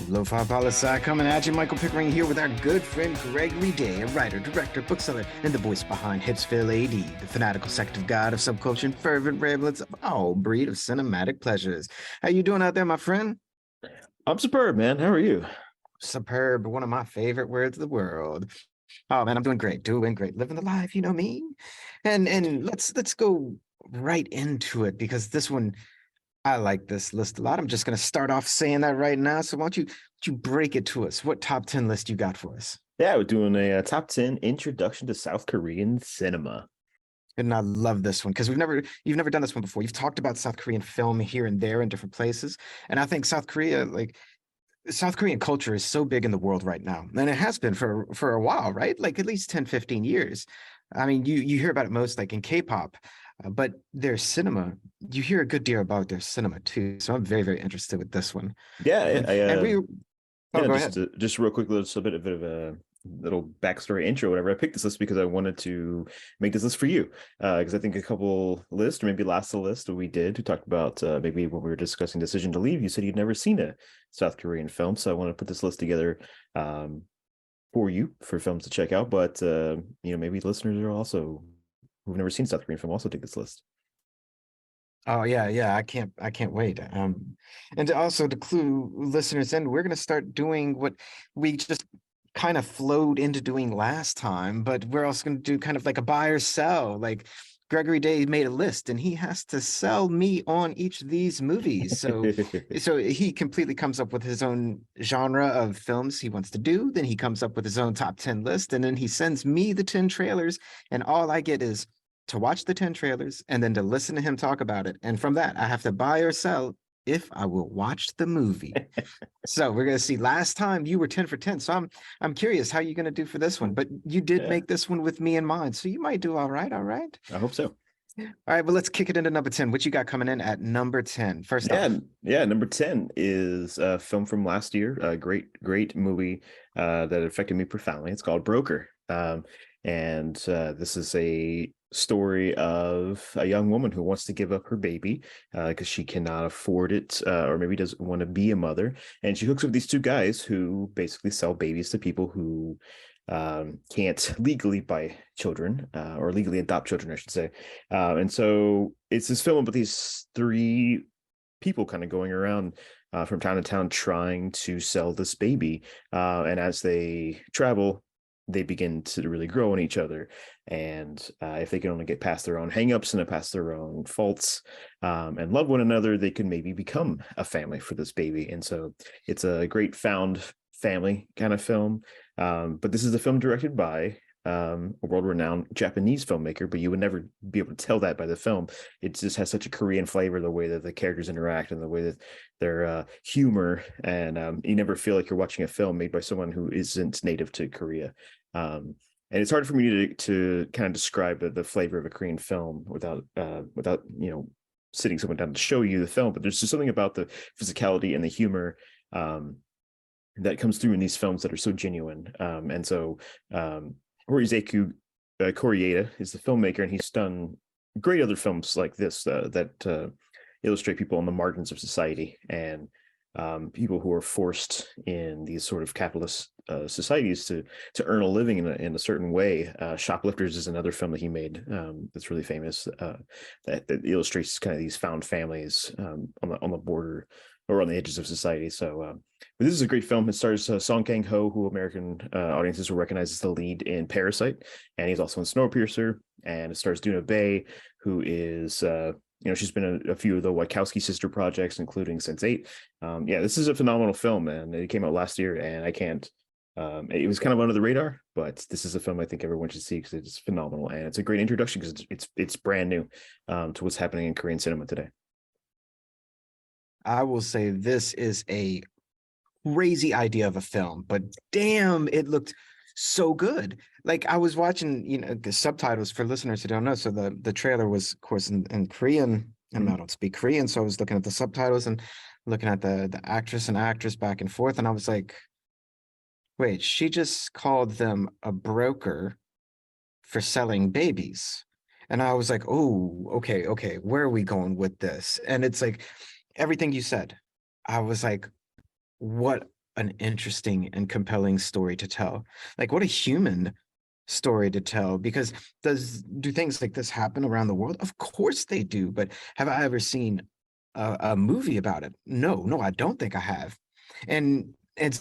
Lofi Poli Sci coming at you. Michael Pickering here with our good friend Gregory Day, a writer, director, bookseller, and the voice behind HipsvilleAD, the fanatical sect of God of subculture and fervent ramblings of all breed of cinematic pleasures. How you doing out there, my friend? I'm superb, man. How are you? Superb, one of my favorite words of the world. Oh man, I'm doing great, living the life, you know me. And let's go right into it because this one I like this list a lot. I'm just going to start off saying that right now. So why don't you break it to us? What top 10 list you got for us? Yeah, we're doing a top 10 introduction to South Korean cinema. And I love this one because you've never done this one before. You've talked about South Korean film here and there in different places. And I think South Korean culture is so big in the world right now. And it has been for a while, right? Like at least 10, 15 years. I mean, you hear about it most like in K-pop, but their cinema, you hear a good deal about their cinema too. So I'm very, very interested with this one. Yeah, And we Oh, yeah. go Just ahead. just real quick, a bit of a little backstory intro, whatever. I picked this list because I wanted to make this list for you, because I think a couple lists, or maybe last the list we did, we talked about maybe when we were discussing Decision to Leave. You said you'd never seen a South Korean film, so I want to put this list together for you for films to check out. But maybe listeners are also who've never seen South Korean film also take this list. Oh yeah, yeah. I can't wait. And to clue listeners in, we're gonna start doing what we just kind of flowed into doing last time, but we're also gonna do kind of like a buy or sell. Like Gregory Day made a list and he has to sell me on each of these movies. So he completely comes up with his own genre of films he wants to do. Then he comes up with his own top 10 list, and then he sends me the 10 trailers, and all I get is to watch the 10 trailers and then to listen to him talk about it. And from that, I have to buy or sell if I will watch the movie. So we're gonna see. Last time you were 10 for 10. So I'm curious how you're gonna do for this one. But you did Yeah, make this one with me in mind. So you might do all right. All right. I hope so. All right, well, let's kick it into number 10. What you got coming in at number 10? First Yeah, off. yeah. Number 10 is a film from last year. A great movie that affected me profoundly. It's called Broker. And this is a story of a young woman who wants to give up her baby because she cannot afford it, or maybe doesn't want to be a mother. And she hooks up with these two guys who basically sell babies to people who can't legally buy children, or legally adopt children, I should say. And so it's this film about these three people kind of going around from town to town trying to sell this baby. And as they travel, they begin to really grow on each other. And if they can only get past their own hangups and past their own faults, and love one another, they can maybe become a family for this baby. And so it's a great found family kind of film. But this is a film directed by a world-renowned Japanese filmmaker, but you would never be able to tell that by the film. It just has such a Korean flavor, the way that the characters interact and the way that their humor, and you never feel like you're watching a film made by someone who isn't native to Korea. And it's hard for me to kind of describe the flavor of a Korean film without sitting someone down to show you the film. But there's just something about the physicality and the humor that comes through in these films that are so genuine. And so Horizeku Koreeda is the filmmaker, and he's done great other films like this that illustrate people on the margins of society, and people who are forced in these sort of capitalist societies to earn a living in a certain way. Shoplifters is another film that he made that's really famous, that illustrates kind of these found families on the border or on the edges of society. So but this is a great film. It stars Song Kang-ho, who American audiences will recognize as the lead in Parasite, and he's also in Snowpiercer. And it stars Duna Bay, who is she's been in a few of the Wachowski sister projects, including Sense8. Yeah, this is a phenomenal film, and it came out last year, and I can't. It was kind of under the radar, but this is a film I think everyone should see because it's phenomenal, and it's a great introduction because it's brand new to what's happening in Korean cinema today. I will say this is a crazy idea of a film, but damn, it looked so good. Like I was watching, the subtitles for listeners who don't know. So the trailer was, of course, in Korean, and I don't speak Korean, so I was looking at the subtitles and looking at the actress and actress back and forth, and I was like, wait, she just called them a broker for selling babies. And I was like, oh, okay, where are we going with this? And it's like everything you said. I was like, what an interesting and compelling story to tell. Like, what a human story to tell. Because do things like this happen around the world? Of course they do. But have I ever seen a movie about it? No, I don't think I have. And in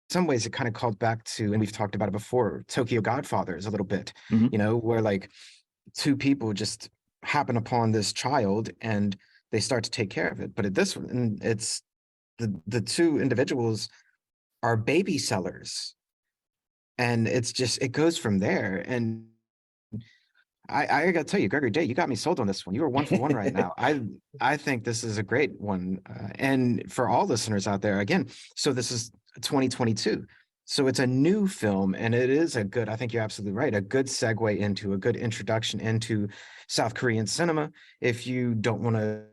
some ways, it kind of called back to, and we've talked about it before, Tokyo Godfathers a little bit, Mhm. where like two people just happen upon this child and they start to take care of it. But at this one, it's the two individuals are baby sellers, and it's just it goes from there. And I gotta tell you, Gregory Day, you got me sold on this one. You are one for one right now. I think this is a great one, and for all listeners out there, again. So this is 2022. So it's a new film, and it is a good. I think you're absolutely right. A good segue into a good introduction into South Korean cinema. If you don't want to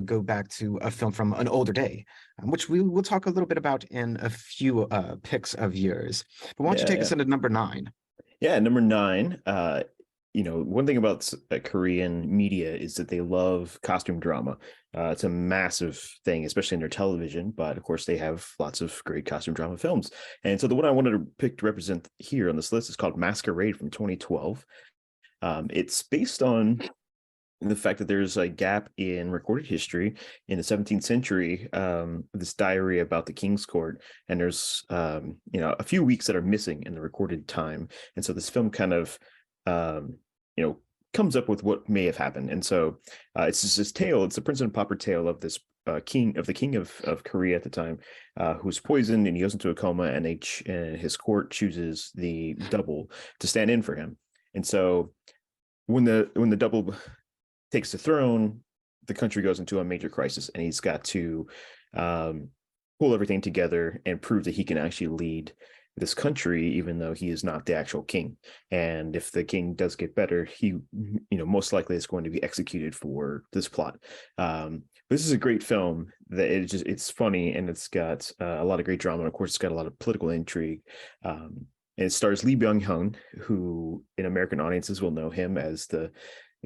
go back to a film from an older day, which we will talk a little bit about in a few picks of yours. But why don't you Yeah, take yeah. us into number 9? Yeah, number 9. One thing about Korean media is that they love costume drama. It's a massive thing, especially in their television. But of course, they have lots of great costume drama films. And so the one I wanted to pick to represent here on this list is called Masquerade from 2012. It's based on the fact that there's a gap in recorded history in the 17th century, this diary about the king's court, and there's a few weeks that are missing in the recorded time, and so this film kind of um, you know comes up with what may have happened. And so it's just this tale. It's a Prince and Pauper tale of this king of Korea at the time, who's poisoned, and he goes into a coma, and and his court chooses the double to stand in for him. And so when the double takes the throne, the country goes into a major crisis, and he's got to um, pull everything together and prove that he can actually lead this country, even though he is not the actual king. And if the king does get better, he, most likely is going to be executed for this plot. This is a great film. That it's funny, and it's got a lot of great drama. And of course, it's got a lot of political intrigue. And it stars Lee Byung-hun, who in American audiences will know him as the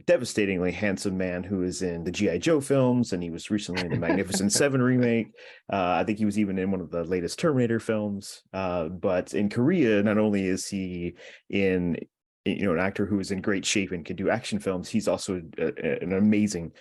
devastatingly handsome man who is in the G.I. Joe films, and he was recently in the Magnificent Seven remake. I think he was even in one of the latest Terminator films. But in Korea, not only is he in an actor who is in great shape and can do action films, he's also an amazing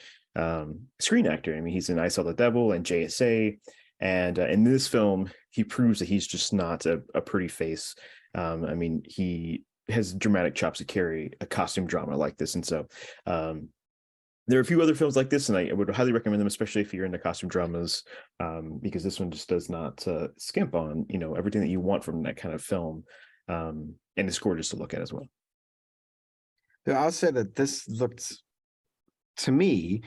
screen actor. I mean, he's in I Saw the Devil and JSA. And in this film, he proves that he's just not a pretty face. I mean, he has dramatic chops to carry a costume drama like this. And so there are a few other films like this, and I would highly recommend them, especially if you're into costume dramas, because this one just does not skimp on everything that you want from that kind of film, and it's gorgeous to look at as well. I'll say that this looked to me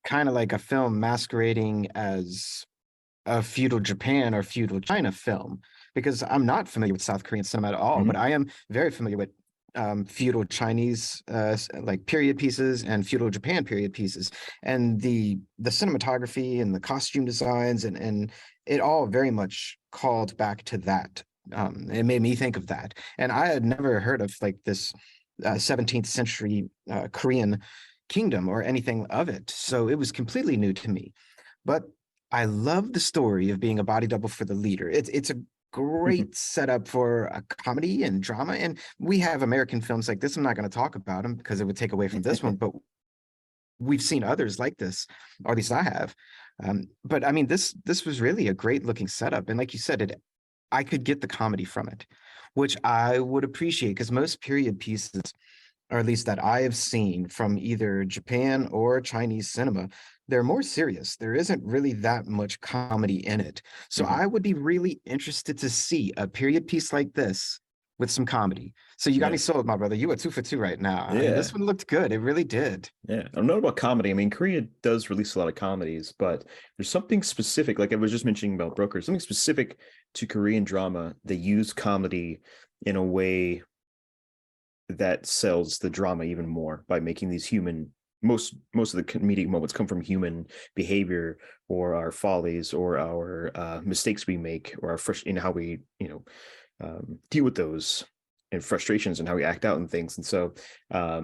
kind of like a film masquerading as a feudal Japan or feudal China film, because I'm not familiar with South Korean cinema at all, but Mm-hmm. I am very familiar with feudal Chinese like period pieces and feudal Japan period pieces, and the cinematography and the costume designs and it all very much called back to that. It made me think of that, and I had never heard of like this 17th century Korean kingdom or anything of it, so it was completely new to me. But I love the story of being a body double for the leader. It's a great setup for a comedy and drama. And we have American films like this. I'm not going to talk about them because it would take away from this one, but we've seen others like this, or at least I have. But I mean, this was really a great looking setup. And like you said, I could get the comedy from it, which I would appreciate because most period pieces, or at least that I have seen from either Japan or Chinese cinema, they're more serious. There isn't really that much comedy in it. So Mm-hmm. I would be really interested to see a period piece like this with some comedy. So you got Yeah. me sold, my brother. You are 2 for 2 right now. I mean, Yeah. this one looked good. It really did. Yeah, I don't know about comedy. I mean, Korea does release a lot of comedies, but there's something specific, like I was just mentioning about Broker, something specific to Korean drama. They use comedy in a way that sells the drama even more by making these human most of the comedic moments come from human behavior or our follies or our mistakes we make or our fresh in how we deal with those and frustrations and how we act out and things. And so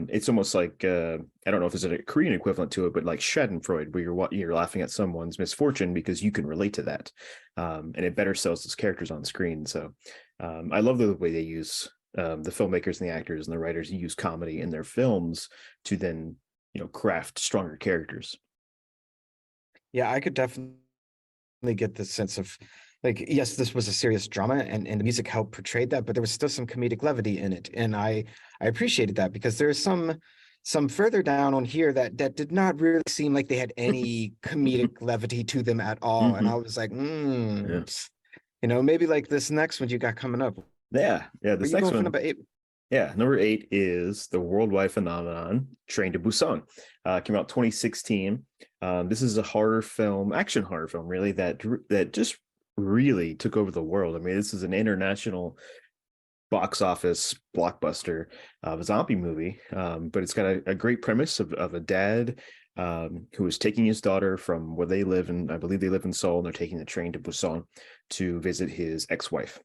it's almost like I don't know if there's a Korean equivalent to it, but like Schadenfreude, where you're laughing at someone's misfortune because you can relate to that, and it better sells those characters on screen. So I love the way they use the filmmakers and the actors and the writers use comedy in their films to then craft stronger characters. Yeah, I could definitely get the sense of like, yes, this was a serious drama and the music helped portray that, but there was still some comedic levity in it. And I appreciated that because there's some further down on here that did not really seem like they had any comedic levity to them at all. And I was like, Yeah. maybe like this next one you got coming up. Yeah. Where This you next going for one. number 8? Yeah, number 8 is the worldwide phenomenon Train to Busan. Came out 2016. This is a horror film, action horror film, really, that just really took over the world. I mean, this is an international box office blockbuster of a zombie movie, but it's got a great premise of a dad who is taking his daughter from where they live in, I believe they live in Seoul, and they're taking the train to Busan to visit his ex-wife.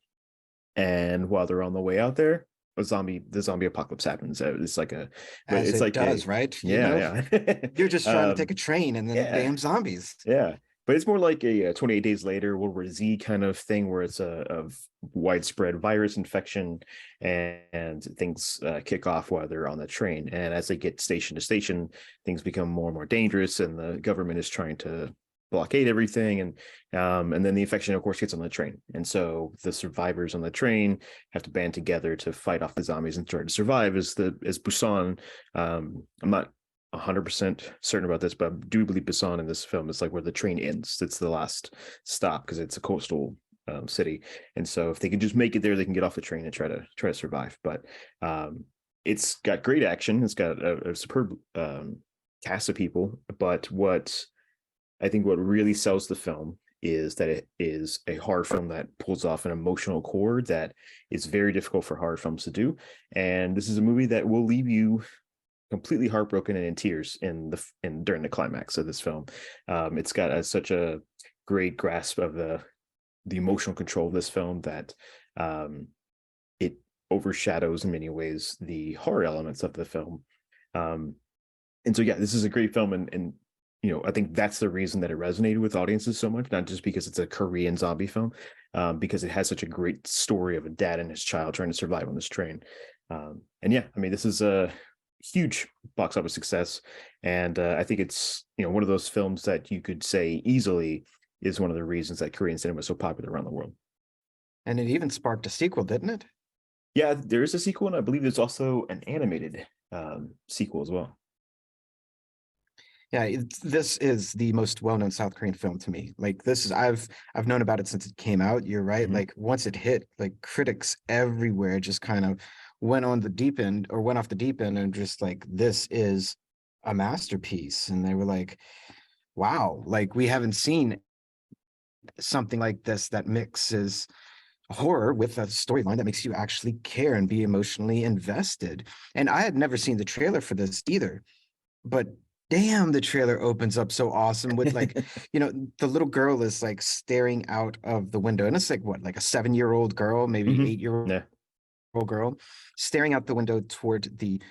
And while they're on the way out there, the zombie apocalypse happens. It's like As it does, right? yeah, yeah. You're just trying to take a train and then Yeah, damn zombies. yeah. But it's more like a 28 days later World War Z kind of thing, where it's a widespread virus infection, and things kick off while they're on the train. And as they get station to station, things become more and more dangerous, and the government is trying to blockade everything, and then the infection of course gets on the train, and so the survivors on the train have to band together to fight off the zombies and try to survive as Busan. I'm not 100% certain about this, but I do believe Busan in this film is like where the train ends. It's the last stop because it's a coastal city, and so if they can just make it there, they can get off the train and try to survive. But it's got great action. It's got a superb cast of people, but I think what really sells the film is that it is a horror film that pulls off an emotional chord that is very difficult for horror films to do. And this is a movie that will leave you completely heartbroken and in tears during the climax of this film. It's got such a great grasp of the emotional control of this film that it overshadows in many ways the horror elements of the film. And so, yeah, this is a great film, and I think that's the reason that it resonated with audiences so much, not just because it's a Korean zombie film, because it has such a great story of a dad and his child trying to survive on this train. And yeah, I mean, this is a huge box office success, and I think it's one of those films that you could say easily is one of the reasons that Korean cinema is so popular around the world. And it even sparked a sequel, didn't it? Yeah, there is a sequel, and I believe there's also an animated sequel as well. Yeah, this is the most well-known South Korean film to me. Like this is I've known about it since it came out. You're right. Mhm. Like once it hit, like critics everywhere just kind of went on the deep end or went off the deep end and just like this is a masterpiece. And they were like, wow, like we haven't seen something like this that mixes horror with a storyline that makes you actually care and be emotionally invested. And I had never seen the trailer for this either, but damn, the trailer opens up so awesome with like, the little girl is like staring out of the window, and it's like what, like a 7-year-old girl, maybe Mhm. 8-year-old Yeah. girl, staring out the window toward the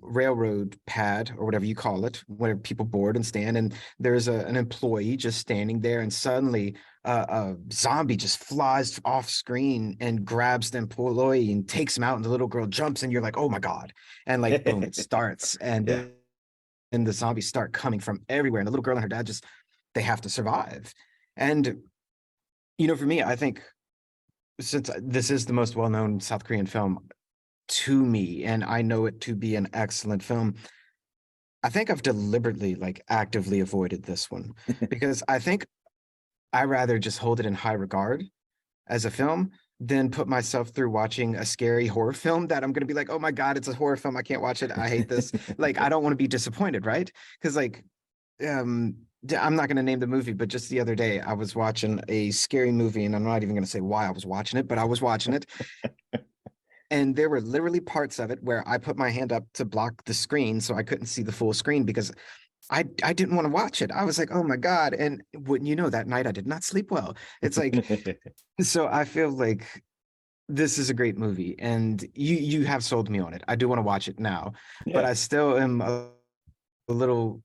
railroad pad or whatever you call it, where people board and stand, and there's an employee just standing there, and suddenly a zombie just flies off screen and grabs the employee and takes him out, and the little girl jumps, and you're like, oh my god, and like boom, it starts, and Yeah. then the zombies start coming from everywhere, and the little girl and her dad they have to survive. And for me, I think since this is the most well-known South Korean film to me, and I know it to be an excellent film, I think I've deliberately, like, actively avoided this one because I think I rather just hold it in high regard as a film than put myself through watching a scary horror film that I'm going to be like, oh my God, it's a horror film. I can't watch it. I hate this. Like, I don't want to be disappointed, right? Because, like, I'm not going to name the movie, but just the other day I was watching a scary movie, and I'm not even going to say why I was watching it, but I was watching it. And there were literally parts of it where I put my hand up to block the screen so I couldn't see the full screen because I didn't want to watch it. I was like, oh my God. And wouldn't you know, that night I did not sleep well. It's like, so I feel like this is a great movie, and you have sold me on it. I do want to watch it now, but Yeah. I still am a little,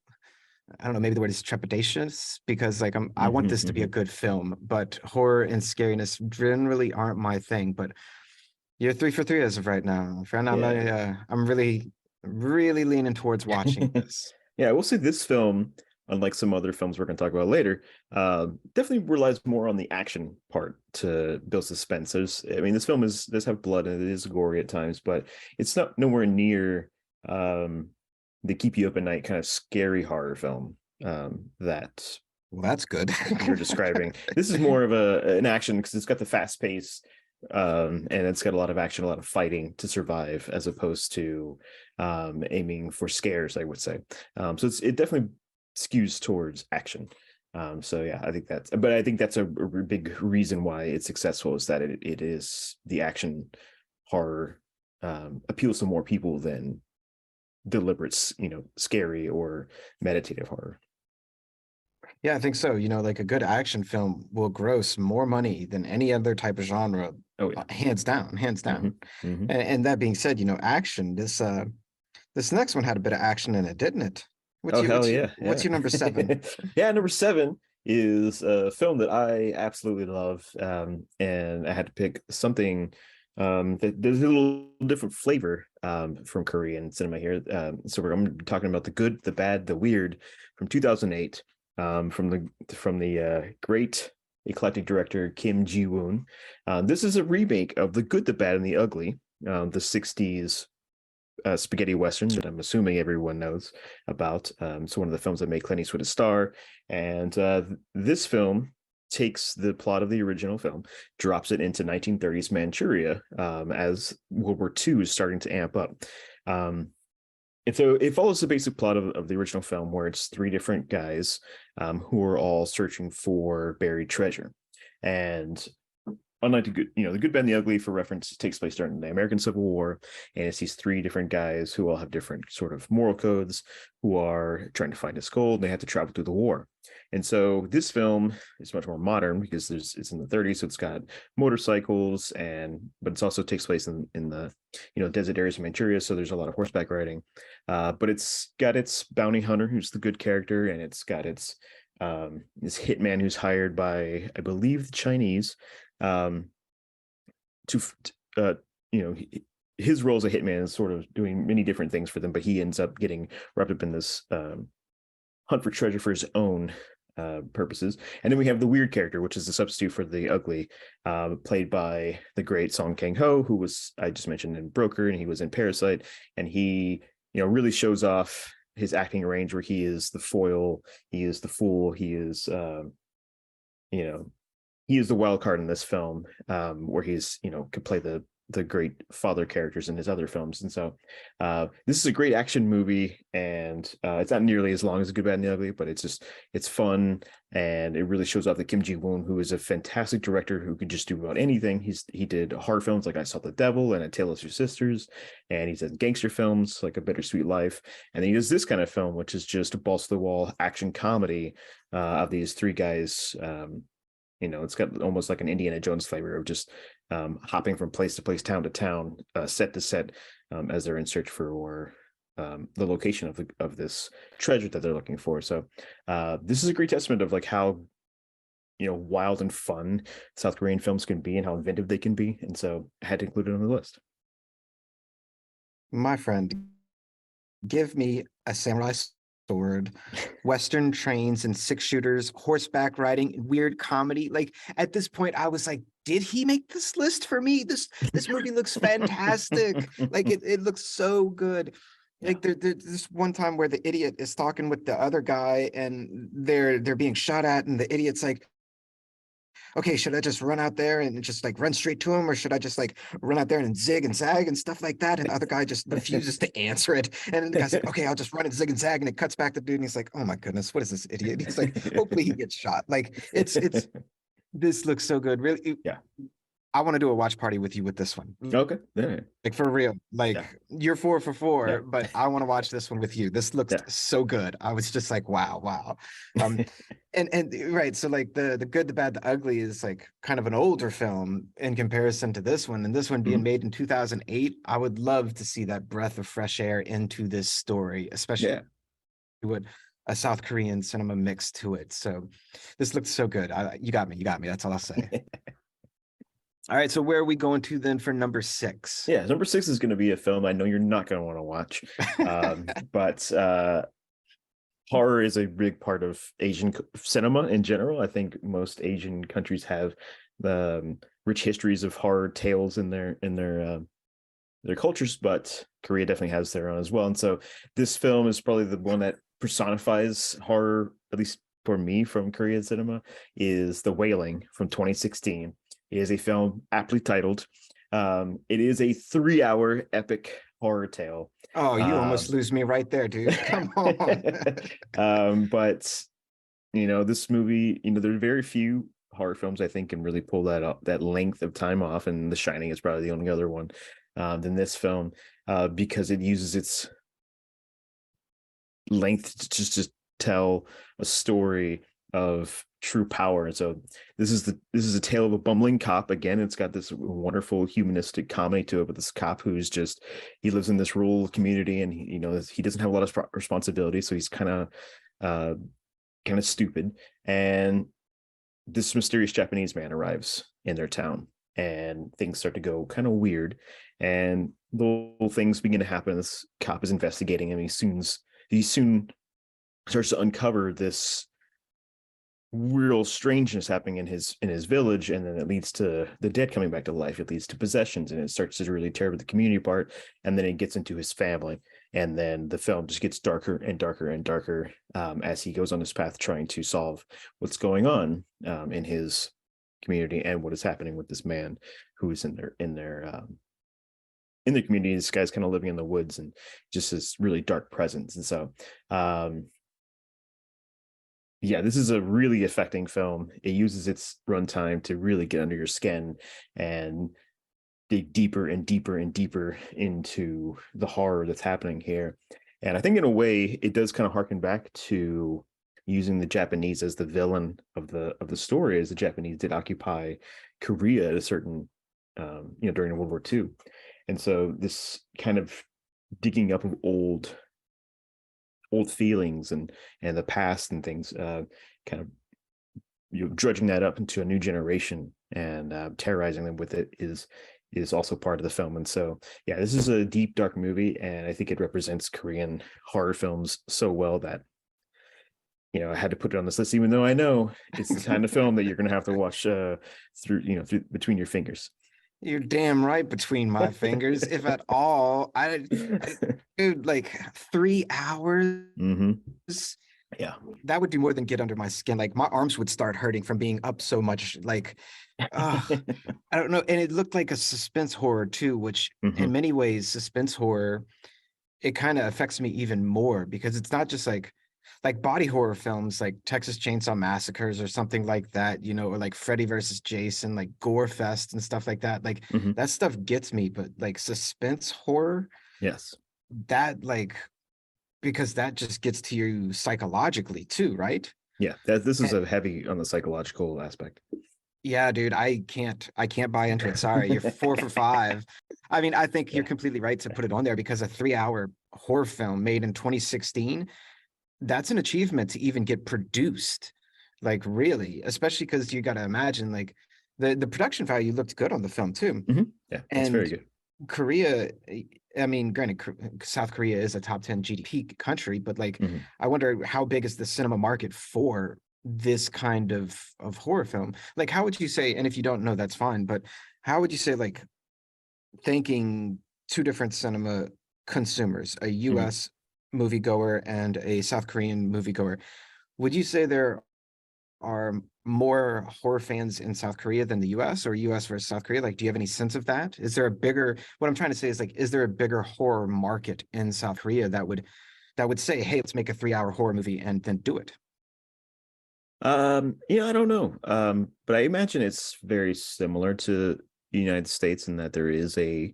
I don't know, maybe the word is trepidatious, because like I want Hmm, this to be a hmm. good film, but horror and scariness generally aren't my thing. But you're 3 for 3 as of right now, friend. Yeah. I'm really leaning towards watching this. Yeah, I will say this film, unlike some other films we're going to talk about later, definitely relies more on the action part to build suspense. I mean, this film does have blood and it is gory at times, but it's not nowhere near um, the keep you up at night kind of scary horror film that Well, that's good. you're describing. This is more of an action because it's got the fast pace, and it's got a lot of action, a lot of fighting to survive, as opposed to aiming for scares, I would say. So it definitely skews towards action. So yeah, I think that's a big reason why it's successful, is that it is the action horror appeals to more people than deliberate, scary or meditative horror. Yeah, I think so. Like a good action film will gross more money than any other type of genre, Oh yeah. hands down, hands Hmm, down. hmm. And that being said, action. This next one had a bit of action in it, didn't it? Oh hell yeah, What's yeah. your number 7? Yeah, number 7 is a film that I absolutely love. And I had to pick something that there's a little different flavor from Korean cinema here. So I'm talking about The Good, the Bad, the Weird from 2008, from the great eclectic director Kim Ji-woon. This is a remake of The Good, the Bad, and the Ugly, the 60s spaghetti western that I'm assuming everyone knows about. It's one of the films that made Clint Eastwood a star, and this film takes the plot of the original film, drops it into 1930s Manchuria, as World War II is starting to amp up. Um, and so it follows the basic plot of the original film, where it's three different guys who are all searching for buried treasure. And unlike the good, bad, and the ugly, for reference, takes place during the American Civil War, and it's these three different guys who all have different sort of moral codes, who are trying to find this gold, and they have to travel through the war. And so this film is much more modern because it's in the 30s, so it's got motorcycles, but it also takes place in the desert areas of Manchuria, so there's a lot of horseback riding. But it's got its bounty hunter, who's the good character, and it's got its this hitman who's hired by, I believe, the Chinese, um, to uh, you know his role as a hitman is sort of doing many different things for them, but he ends up getting wrapped up in this hunt for treasure for his own purposes. And then we have the weird character, which is the substitute for the ugly, played by the great Song Kang-ho, who was, I just mentioned, in Broker, and he was in Parasite, and he really shows off his acting range, where he is the foil, he is the fool, you know he is the wild card in this film, where he's could play the great father characters in his other films. And so this is a great action movie, and it's not nearly as long as The Good, Bad, and the Ugly, but it's fun, and it really shows off that Kim Ji-woon, who is a fantastic director who could just do about anything. He did horror films like I Saw the Devil and A Tale of Two Sisters, and he's done gangster films like A Bittersweet Life, and then he does this kind of film, which is just a balls to the wall action comedy of these three guys. It's got almost like an Indiana Jones flavor of just hopping from place to place, town to town, set to set, as they're in search for the location of this treasure that they're looking for. So this is a great testament of like how wild and fun South Korean films can be and how inventive they can be. And so I had to include it on the list. My friend, give me a samurai sword, Western trains and 6 shooters, horseback riding, weird comedy. Like at this point, I was like, did he make this list for me? This movie looks fantastic. Like it looks so good. Yeah. Like there's this one time where the idiot is talking with the other guy, and they're being shot at, and the idiot's like, okay, should I just run out there and just like run straight to him, or should I just like run out there and zig and zag and stuff like that? And the other guy just refuses to answer it. And then the guy's like, okay, I'll just run and zig and zag. And it cuts back to the dude, and he's like, oh my goodness, what is this idiot? He's like, hopefully he gets shot. Like it's this looks so good. Really, Yeah. I want to do a watch party with you with this one. Okay. Yeah. Like for real. Yeah. Like you're 4 for 4, Yeah. but I want to watch this one with you. This looks Yeah. so good. I was just like, wow, wow. Um, and right, so like the good, the bad, the ugly is like kind of an older film in comparison to this one. And this one being Mhm. made in 2008, I would love to see that breath of fresh air into this story, especially Yeah. with a South Korean cinema mix to it. So this looks so good. You got me. You got me. That's all I'll say. All right, so where are we going to then for number 6? Yeah. Number 6 is going to be a film I know you're not going to want to watch, but horror is a big part of Asian cinema in general. I think most Asian countries have rich histories of horror tales in their cultures, but Korea definitely has their own as well. And so this film is probably the one that personifies horror, at least for me, from Korean cinema, is The Wailing from 2016. It is a film aptly titled. It is a 3-hour epic horror tale. Oh, you almost lose me right there, dude. Come on. But this movie, there are very few horror films I think can really pull that length of time off, and The Shining is probably the only other one than this film, because it uses its length to just tell a story of true power. And so this is a tale of a bumbling cop. Again, it's got this wonderful humanistic comedy to it, but this cop who's he lives in this rural community, and he doesn't have a lot of responsibility, so he's kind of stupid. And this mysterious Japanese man arrives in their town, and things start to go kind of weird, and little things begin to happen. This cop is investigating, and he soon starts to uncover this real strangeness happening in his village, and then it leads to the dead coming back to life. It leads to possessions, and it starts to really tear the community apart, and then it gets into his family, and then the film just gets darker and darker and darker as he goes on his path trying to solve what's going on in his community and what is happening with this man who is in their community. This guy's kind of living in the woods and just this really dark presence. And so yeah, this is a really affecting film. It uses its runtime to really get under your skin and dig deeper and deeper and deeper into the horror that's happening here. And I think in a way it does kind of harken back to using the Japanese as the villain of the story, as the Japanese did occupy Korea at a certain during World War II. And so this kind of digging up of old feelings and the past and things, kind of dredging that up into a new generation and terrorizing them with it is also part of the film. And so yeah, this is a deep, dark movie, and I think it represents Korean horror films so well that I had to put it on this list, even though I know it's the kind of film that you're going to have to watch through between your fingers. You're damn right, between my fingers, if at all. Dude, like 3 hours. Mm-hmm. Yeah, that would do more than get under my skin. Like my arms would start hurting from being up so much. Like, I don't know. And it looked like a suspense horror too, which in many ways, suspense horror, it kind of affects me even more because it's not just like body horror films like Texas Chainsaw Massacres or something like that, or like Freddy versus Jason, like Gore Fest and stuff like that. Like that stuff gets me, but like suspense horror, yes, that because that just gets to you psychologically too, right? Yeah, this is a heavy on the psychological aspect. Yeah, dude, I can't buy into it. Sorry, you're 4 for 5. I mean, I think you're completely right to put it on there because a 3-hour horror film made in 2016, that's an achievement to even get produced. Like really, especially because you got to imagine like the production value looked good on the film too. Yeah, it's very good. Korea, I mean, granted, South Korea is a top 10 GDP country, but like, I wonder how big is the cinema market for this kind of horror film? Like, how would you say, and if you don't know, that's fine, but how would you say, like, thanking two different cinema consumers, a US moviegoer and a South Korean moviegoer, would you say there are more horror fans in South Korea than the US, or US versus South Korea? Like, do you have any sense of that? Is there a bigger, what I'm trying to say is like, is there a bigger horror market in South Korea that would say, hey, let's make a 3-hour horror movie and then do it? I don't know. But I imagine it's very similar to United States and that there is a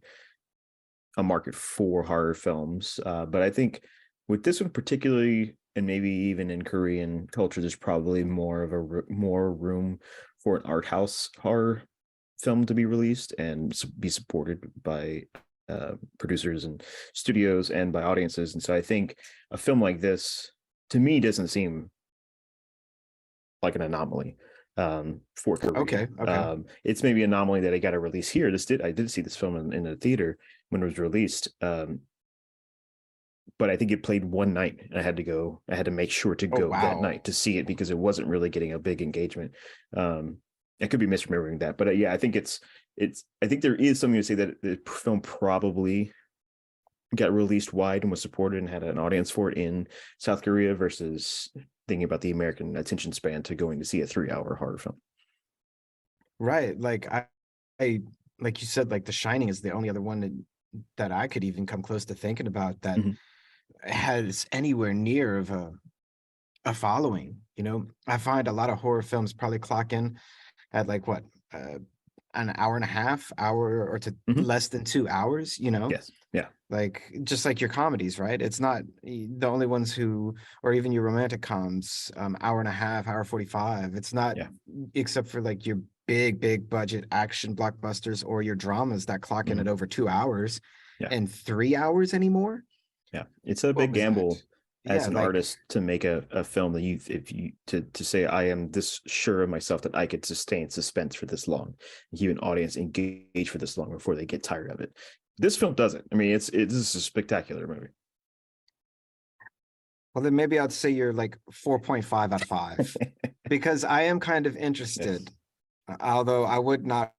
market for horror films. But I think with this one particularly, and maybe even in Korean culture, there's probably more of more room for an art house horror film to be released and be supported by producers and studios and by audiences. And so I think a film like this, to me, doesn't seem like an anomaly for Korea. Okay. It's maybe an anomaly that I got a release here. I did see this film in a theater when it was released. But I think it played one night. I had to make sure to Oh, go that wow. night to see it because it wasn't really getting a big engagement. I could be misremembering that, but yeah, I think I think there is something to say that the film probably got released wide and was supported and had an audience for it in South Korea versus thinking about the American attention span to going to see a 3-hour horror film. Right. Like I like you said, like The Shining is the only other one that I could even come close to thinking about that Mhm. has anywhere near of a following. You know, I find a lot of horror films probably clock in at like what, an hour and a half, hour or to Mhm. less than 2 hours, you know? Yes. Yeah. Like just like your comedies, right? It's not the only ones who, or even your romantic coms, hour and a half, hour 45. It's not, Yeah. except for like your big budget action blockbusters or your dramas that clock in Mhm. at over 2 hours Yeah. and 3 hours anymore. Yeah. It's a What big was that? gamble as Yeah, an like artist to make a film that if you to say I am this sure of myself that I could sustain suspense for this long, and keep an audience engaged for this long before they get tired of it. This film doesn't. I mean, this is a spectacular movie. well, then maybe I'd say you're like 4.5 out of 5 because I am kind of interested, Yes. although I would not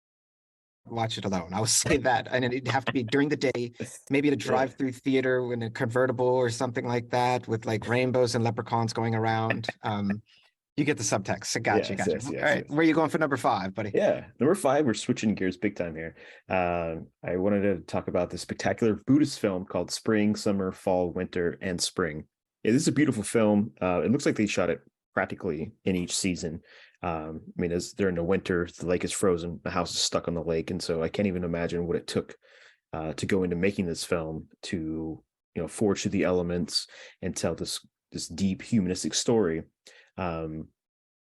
watch it alone. I would say that. And it'd have to be during the day, maybe at a Yeah. drive-through theater in a convertible or something like that with like rainbows and leprechauns going around. You get the subtext. I got you, Yes. got you. Yes. All Yes. right, Yes. where are you going for number 5, buddy? Yeah. Number 5, we're switching gears big time here. I wanted to talk about this spectacular Buddhist film called Spring, Summer, Fall, Winter, and Spring. Yeah, this is a beautiful film. It looks like they shot it practically in each season. I mean, as they're in the winter, the lake is frozen, the house is stuck on the lake, and so I can't even imagine what it took to go into making this film to forge through the elements and tell this deep humanistic story. Um,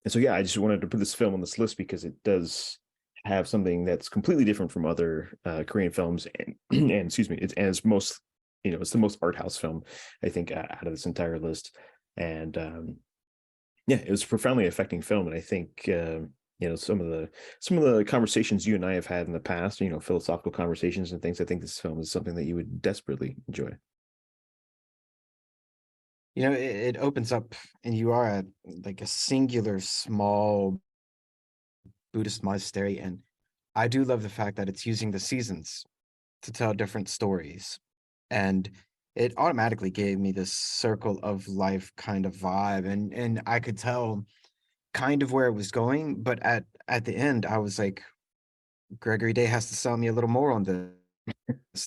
and so, yeah, I just wanted to put this film on this list because it does have something that's completely different from other Korean films, and, and excuse me, it's most, it's the most art house film I think out of this entire list, and yeah, it was a profoundly affecting film, and I think some of the conversations you and I have had in the past, philosophical conversations and things. I think this film is something that you would desperately enjoy. You know, it opens up and you are at like a singular small Buddhist monastery. And I do love the fact that it's using the seasons to tell different stories. And it automatically gave me this circle of life kind of vibe. And I could tell kind of where it was going, but at the end, I was like, Gregory Day has to sell me a little more on this.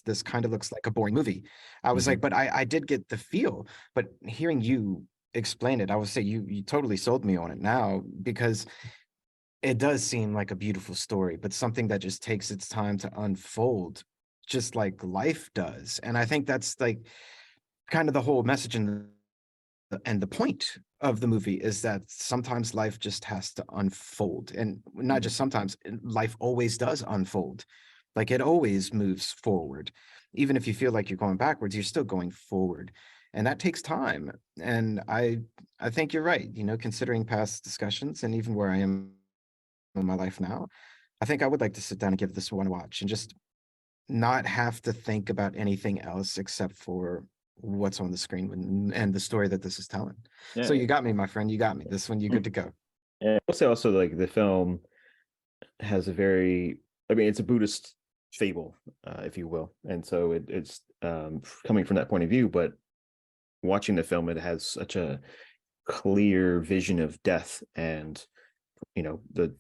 This kind of looks like a boring movie. I was like, Hmm. but I did get the feel. But hearing you explain it, I would say you totally sold me on it now because it does seem like a beautiful story, but something that just takes its time to unfold, just like life does. And I think that's like kind of the whole message and the point of the movie is that sometimes life just has to unfold, and not Hmm. just sometimes, life always does unfold. Like it always moves forward. Even if you feel like you're going backwards, you're still going forward. And that takes time. And I think you're right, you know, considering past discussions and even where I am in my life now, I think I would like to sit down and give this one a watch and just not have to think about anything else except for what's on the screen and the story that this is telling. So Yeah, you got me, my friend. You got me. This one, you good to go. and I'll say also like the film has a very, I mean, it's a Buddhist fable, if you will, and so it's coming from that point of view. But watching the film, it has such a clear vision of death and the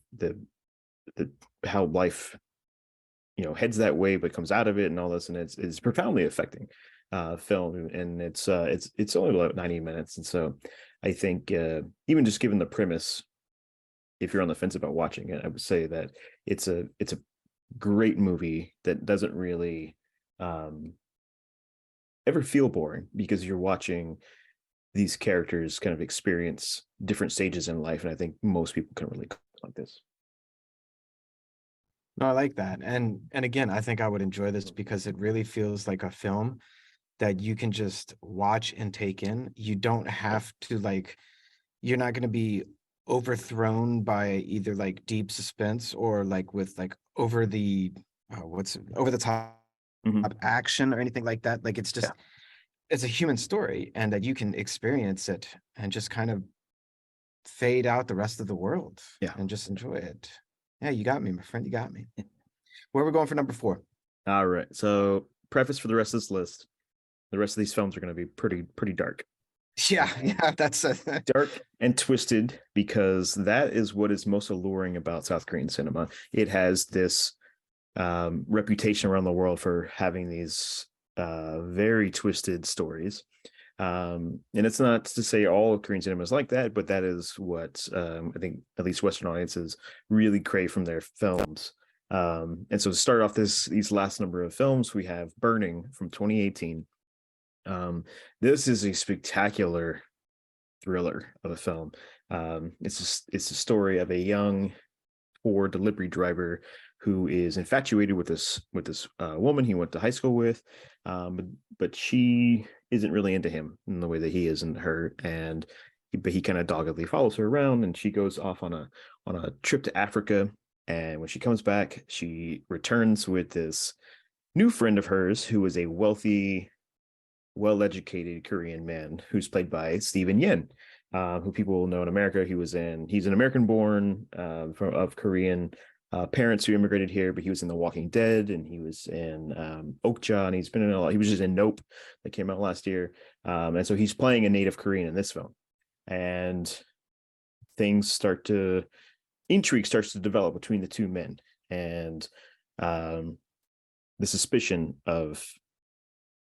how life heads that way but comes out of it and all this, and it's profoundly affecting film, and it's only about 90 minutes, and so I think even just given the premise, if you're on the fence about watching it, I would say that it's a great movie that doesn't really ever feel boring, because you're watching these characters kind of experience different stages in life, and I think most people can relate like this. No, I like that. And again, I think I would enjoy this because it really feels like a film that you can just watch and take in. You don't have to like, you're not going to be overthrown by either like deep suspense or like with like over the what's over the top Mhm. action or anything like that. Like it's Yeah, just it's a human story and that you can experience it and just kind of fade out the rest of the world yeah. and just enjoy it. Yeah, you got me, my friend. You got me. Where are we going for number 4? All right. So, preface for the rest of this list: the rest of these films are going to be pretty dark. Yeah, yeah, that's Dark and twisted, because that is what is most alluring about South Korean cinema. It has this reputation around the world for having these very twisted stories. And it's not to say all of Korean cinema is like that, but that is what I think at least Western audiences really crave from their films. And so to start off these last number of films, we have Burning from 2018. This is a spectacular thriller of a film. It's a story of a young poor delivery driver who is infatuated with this woman he went to high school with, but she isn't really into him in the way that he isn't her, and but he kind of doggedly follows her around, and she goes off on a trip to Africa. And when she comes back, she returns with this new friend of hers who is a wealthy, well-educated Korean man who's played by Steven Yeun, who people will know in America. He's an American-born of Korean parents who immigrated here, but he was in The Walking Dead, and he was in Okja, and he's been in a lot. He was just in Nope that came out last year, and so he's playing a native Korean in this film, and things start to intrigue starts to develop between the two men, and um, the suspicion of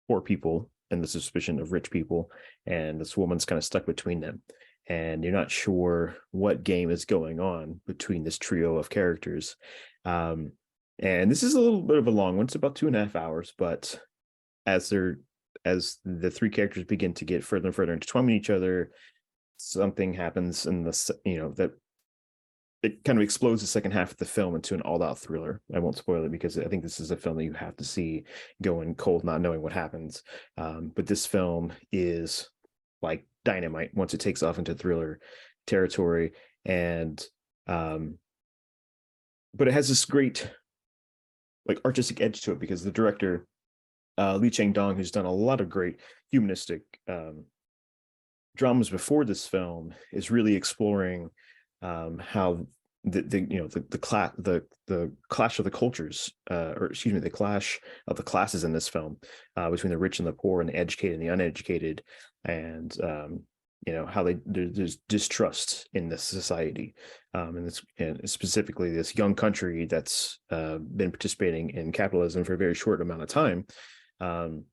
poor people and the suspicion of rich people, and this woman's kind of stuck between them, and you're not sure what game is going on between this trio of characters. um and this is a little bit of a long one. It's about 2.5 hours, but as they're as the three characters begin to get further and further intertwined with each other, something happens in that it kind of explodes the second half of the film into an all-out thriller. I won't spoil it because I think this is a film that you have to see going cold, not knowing what happens. But this film is like dynamite once it takes off into thriller territory, and but it has this great like artistic edge to it, because the director Lee Chang-dong, who's done a lot of great humanistic dramas before this film, is really exploring how the clash of the cultures, or excuse me, the clash of the classes in this film, between the rich and the poor, and the educated and the uneducated, and how there's distrust in this society, and specifically this young country that's been participating in capitalism for a very short amount of time. And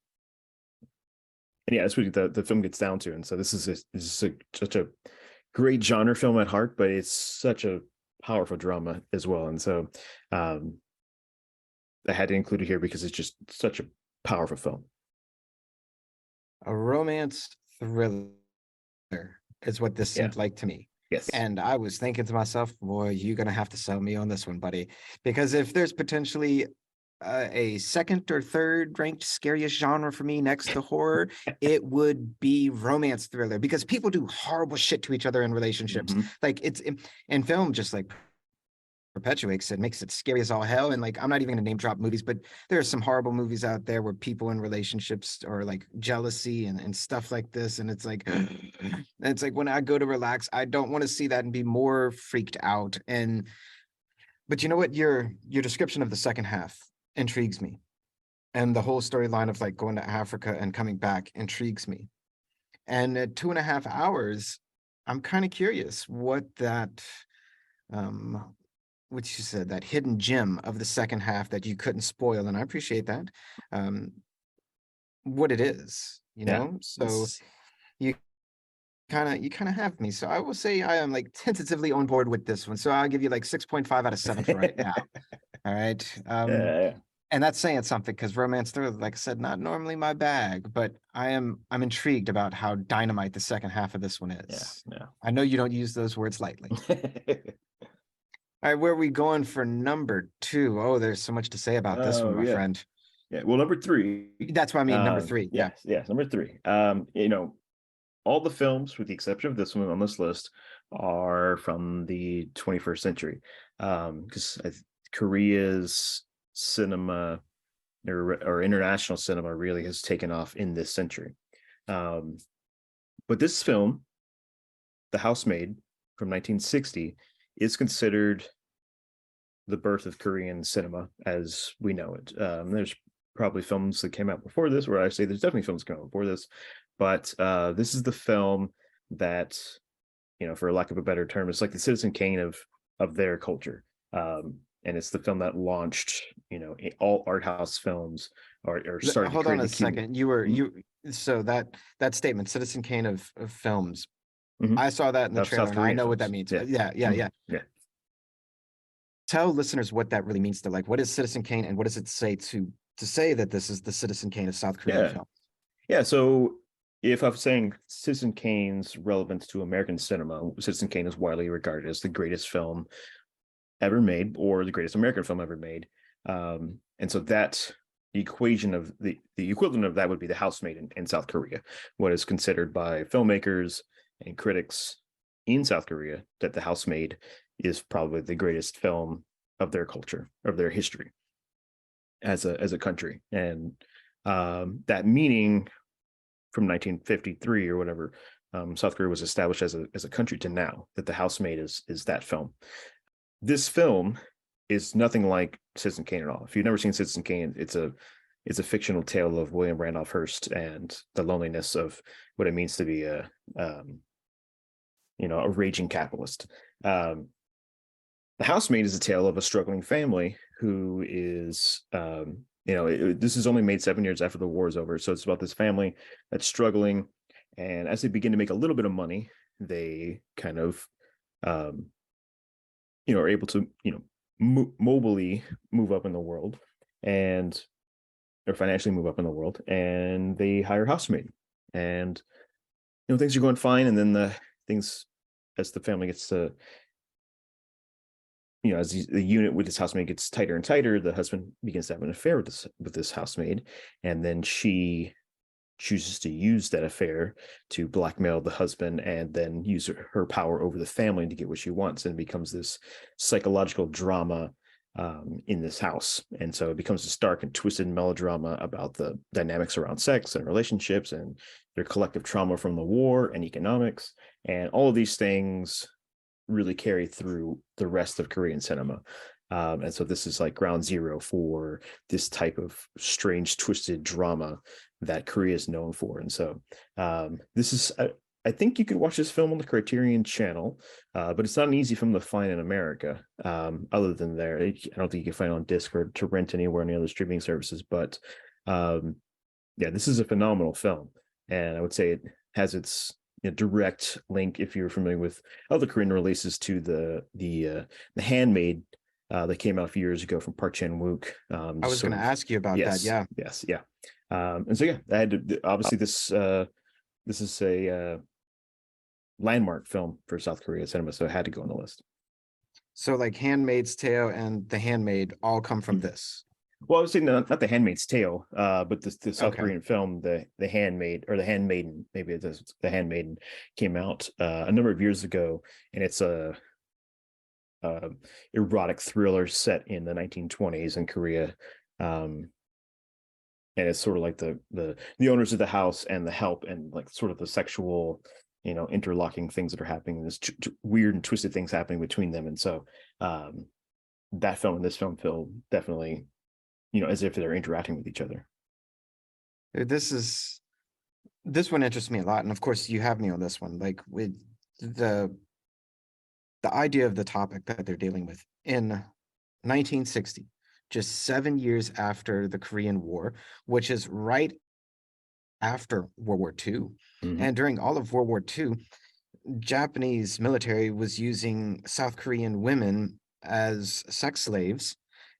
yeah, that's what the film gets down to. And so this is such a great genre film at heart, but it's such a powerful drama as well. And so I had to include it here because it's just such a powerful film. A romance thriller is what this Yeah. seemed like to me. Yes. And I was thinking to myself, boy, you're going to have to sell me on this one, buddy. Because if there's potentially a second or third ranked scariest genre for me next to horror, it would be romance thriller, because people do horrible shit to each other in relationships. Mhm. Like it's in film, just like perpetuates it, makes it scary as all hell. And like, I'm not even gonna name drop movies, but there are some horrible movies out there where people in relationships or like jealousy and stuff like this. And it's like when I go to relax, I don't want to see that and be more freaked out. And but you know what? Your description of the second half intrigues me. And the whole storyline of like going to Africa and coming back intrigues me. And at 2.5 hours, I'm kind of curious what that um which you said, that hidden gem of the second half that you couldn't spoil, and I appreciate that. Um, what it is, you Yeah. know? So This you you kind of have me. So I will say I am like tentatively on board with this one. So I'll give you like 6.5 out of 7 for right now. All right. Yeah, And that's saying something because romance thriller, like I said, not normally my bag, but I'm intrigued about how dynamite the second half of this one yeah, is. yeah. I know you don't use those words lightly. Yeah. All right, where are we going for number two? Oh, there's so much to say about this one, Oh my yeah, friend. yeah. Well, number three. That's what I mean, number three. Yeah. Yes, yes, number three. All the films, with the exception of this one on this list, are from the 21st century. Because Korea's cinema or international cinema really has taken off in this century. Um, but this film, The Housemaid from 1960, is considered the birth of Korean cinema as we know it. There's probably films that came out before this, where I say there's definitely films coming out before this, but this is the film that, for lack of a better term, it's like the Citizen Kane of their culture. And it's the film that launched, all art house films or started to Hold on create a the key. second. So that statement, Citizen Kane of films. Mhm. I saw that in the Of trailer South and I Korean know what that films. means. Yeah. Yeah, yeah, Mhm. yeah. Yeah. Tell listeners what that really means to like what is Citizen Kane and what does it say to say that this is the Citizen Kane of South Korean Yeah. film? Yeah. So if I'm saying Citizen Kane's relevance to American cinema, Citizen Kane is widely regarded as the greatest film ever made or the greatest American film ever made. And so that the equation of the equivalent of that would be The Housemaid in South Korea, what is considered by filmmakers and critics in South Korea that The Housemaid is probably the greatest film of their culture, of their history as a country. And that meaning from 1953 or whatever, South Korea was established as a country to now, that The Housemaid is that film. This film is nothing like Citizen Kane at all. If you've never seen Citizen Kane, it's a fictional tale of William Randolph Hearst and the loneliness of what it means to be a raging capitalist. The Housemaid is a tale of a struggling family who is, this is only made 7 years after the war is over. So it's about this family that's struggling. And as they begin to make a little bit of money, they kind of, are able to, mobily move up in the world and or financially move up in the world. And they hire a housemaid. And, things are going fine. And then as the family gets to, as the unit with this housemaid gets tighter and tighter, the husband begins to have an affair with this housemaid, and then she chooses to use that affair to blackmail the husband and then use her power over the family to get what she wants, and becomes this psychological drama in this house. And so it becomes this dark and twisted melodrama about the dynamics around sex and relationships and their collective trauma from the war and economics, and all of these things really carry through the rest of Korean cinema. And so this is like ground zero for this type of strange, twisted drama that Korea is known for. And so this is, I think you could watch this film on the Criterion channel, but it's not an easy film to find in America. Other than there, I don't think you can find it on disc or to rent anywhere, any other streaming services. But yeah, this is a phenomenal film. And I would say it has its direct link, if you're familiar with other Korean releases, to the Handmaid that came out a few years ago from Park Chan-wook. I was going to ask you about that. Yes, Yeah. yes, yeah. And so yeah, I had to, obviously this is a landmark film for South Korea cinema, so it had to go on the list. So like Handmaid's Tale and The Handmaid all come from this. Well, I was saying not The Handmaid's Tale, but the South Okay. Korean film, the Handmaid, or the Handmaiden, maybe it's the Handmaiden, came out a number of years ago, and it's a erotic thriller set in the 1920s in Korea. And it's sort of like the owners of the house and the help, and like sort of the sexual, interlocking things that are happening, this weird and twisted things happening between them. And so that film and this film feel definitely, as if they're interacting with each other. This one interests me a lot. And of course you have me on this one, like with the idea of the topic that they're dealing with in 1960, just 7 years after the Korean War, which is right after World War II. Mhm. And during all of World War II, Japanese military was using South Korean women as sex slaves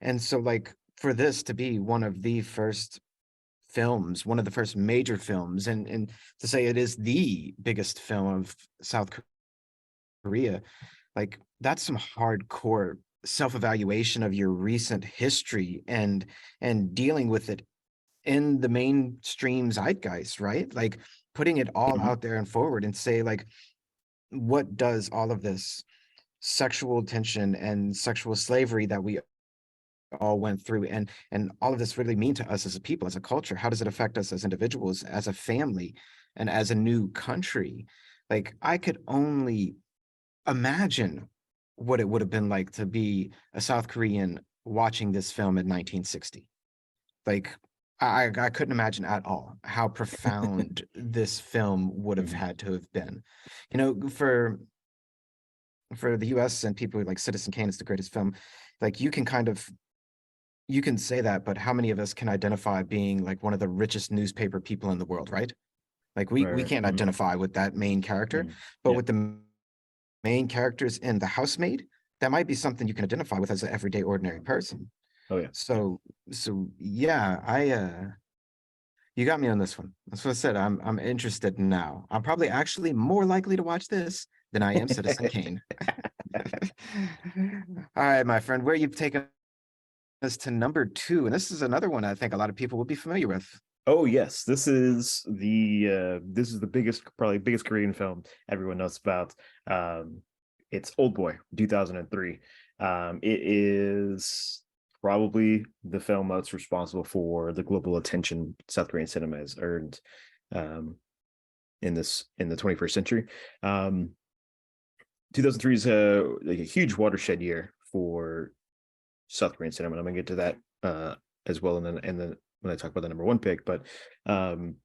And so like for this to be one of the first films, one of the first major films, and to say it is the biggest film of South Korea, like that's some hardcore self-evaluation of your recent history and dealing with it in the mainstream zeitgeist, right? Like putting it all Mhm. out there and forward and say like, what does all of this sexual tension and sexual slavery that we all went through and all of this really mean to us as a people, as a culture? How does it affect us as individuals, as a family, and as a new country? Like I could only imagine what it would have been like to be a South Korean watching this film in 1960. Like I couldn't imagine at all how profound this film would have Mhm. had to have been. You know, for the US and people like Citizen Kane is the greatest film, like you can say that, but how many of us can identify being like one of the richest newspaper people in the world, right? Like Right, we right. can't Mhm. identify with that main character, Mhm. but Yeah. with the main characters in The Housemaid, that might be something you can identify with as an everyday ordinary person. Oh yeah. Yeah. So yeah, I you got me on this one. That's what I said. I'm interested now. I'm probably actually more likely to watch this than I am Citizen Kane. All right, my friend, where you've taken us to number two, and this is another one I think a lot of people will be familiar with. Oh yes, this is the biggest, probably biggest Korean film everyone knows about. Um, it's Old Boy, 2003. It is probably the film that's responsible for the global attention South Korean cinema has earned um, in the 21st century. 2003 is like a huge watershed year for South Korean cinema. And I'm gonna get to that as well, and then when I talk about the number one pick. But um,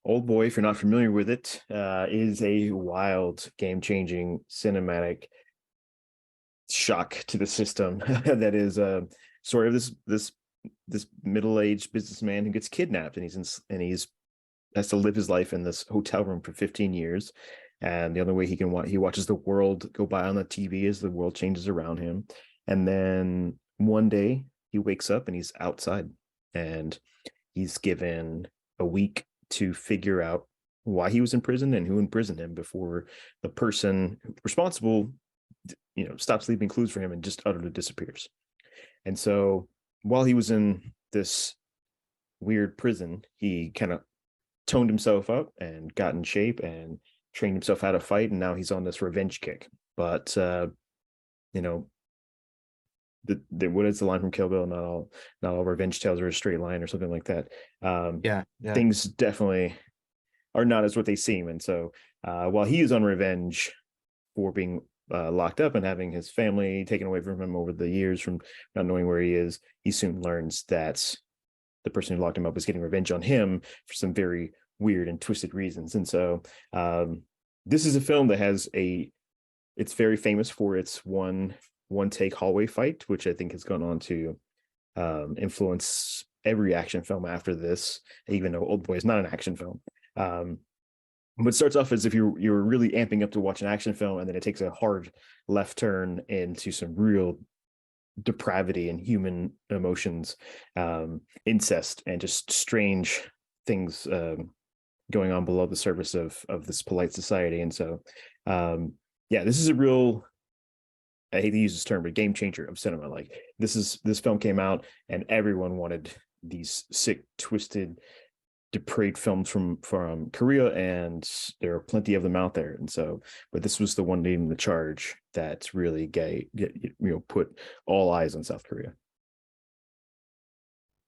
Old Boy, if you're not familiar with it, is a wild, game-changing cinematic shock to the system that is a story of this middle-aged businessman who gets kidnapped, and he's has to live his life in this hotel room for 15 years. And the only way he watches the world go by on the TV as the world changes around him. And then one day he wakes up and he's outside, and he's given a week to figure out why he was in prison and who imprisoned him before the person responsible, stops leaving clues for him and just utterly disappears. And so while he was in this weird prison, he kind of toned himself up and got in shape and trained himself how to fight, and now he's on this revenge kick. But you know, what is the line from Kill Bill? Not all revenge tales are a straight line, or something like that. Um, Yeah. Things definitely are not as what they seem, and so while he is on revenge for being locked up and having his family taken away from him over the years from not knowing where he is, he soon learns that the person who locked him up was getting revenge on him for some very weird and twisted reasons. And so this is a film that it's very famous for its one take hallway fight, which I think has gone on to influence every action film after this, even though Old Boy is not an action film. But it starts off as if you're really amping up to watch an action film, and then it takes a hard left turn into some real depravity and human emotions, incest, and just strange things going on below the surface of this polite society. And so, yeah, this is a real, I hate to use this term, but game changer of cinema. Like this film came out, and everyone wanted these sick, twisted, depraved films from Korea, and there are plenty of them out there. And so, but this was the one leading the charge that really put all eyes on South Korea.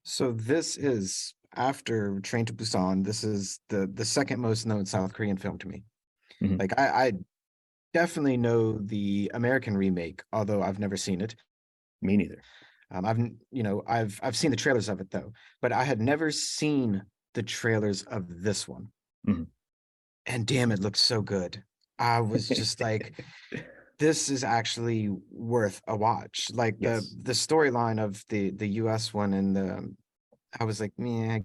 So this is after Train to Busan. This is the second most known South Korean film to me. Mhm. Like I definitely know the American remake, although I've never seen it. Me neither. I've seen the trailers of it though, but I had never seen the trailers of this one. Mhm. And damn, it looks so good. I was just like, this is actually worth a watch. Like Yes. the storyline of the US one and the I was like, yeah,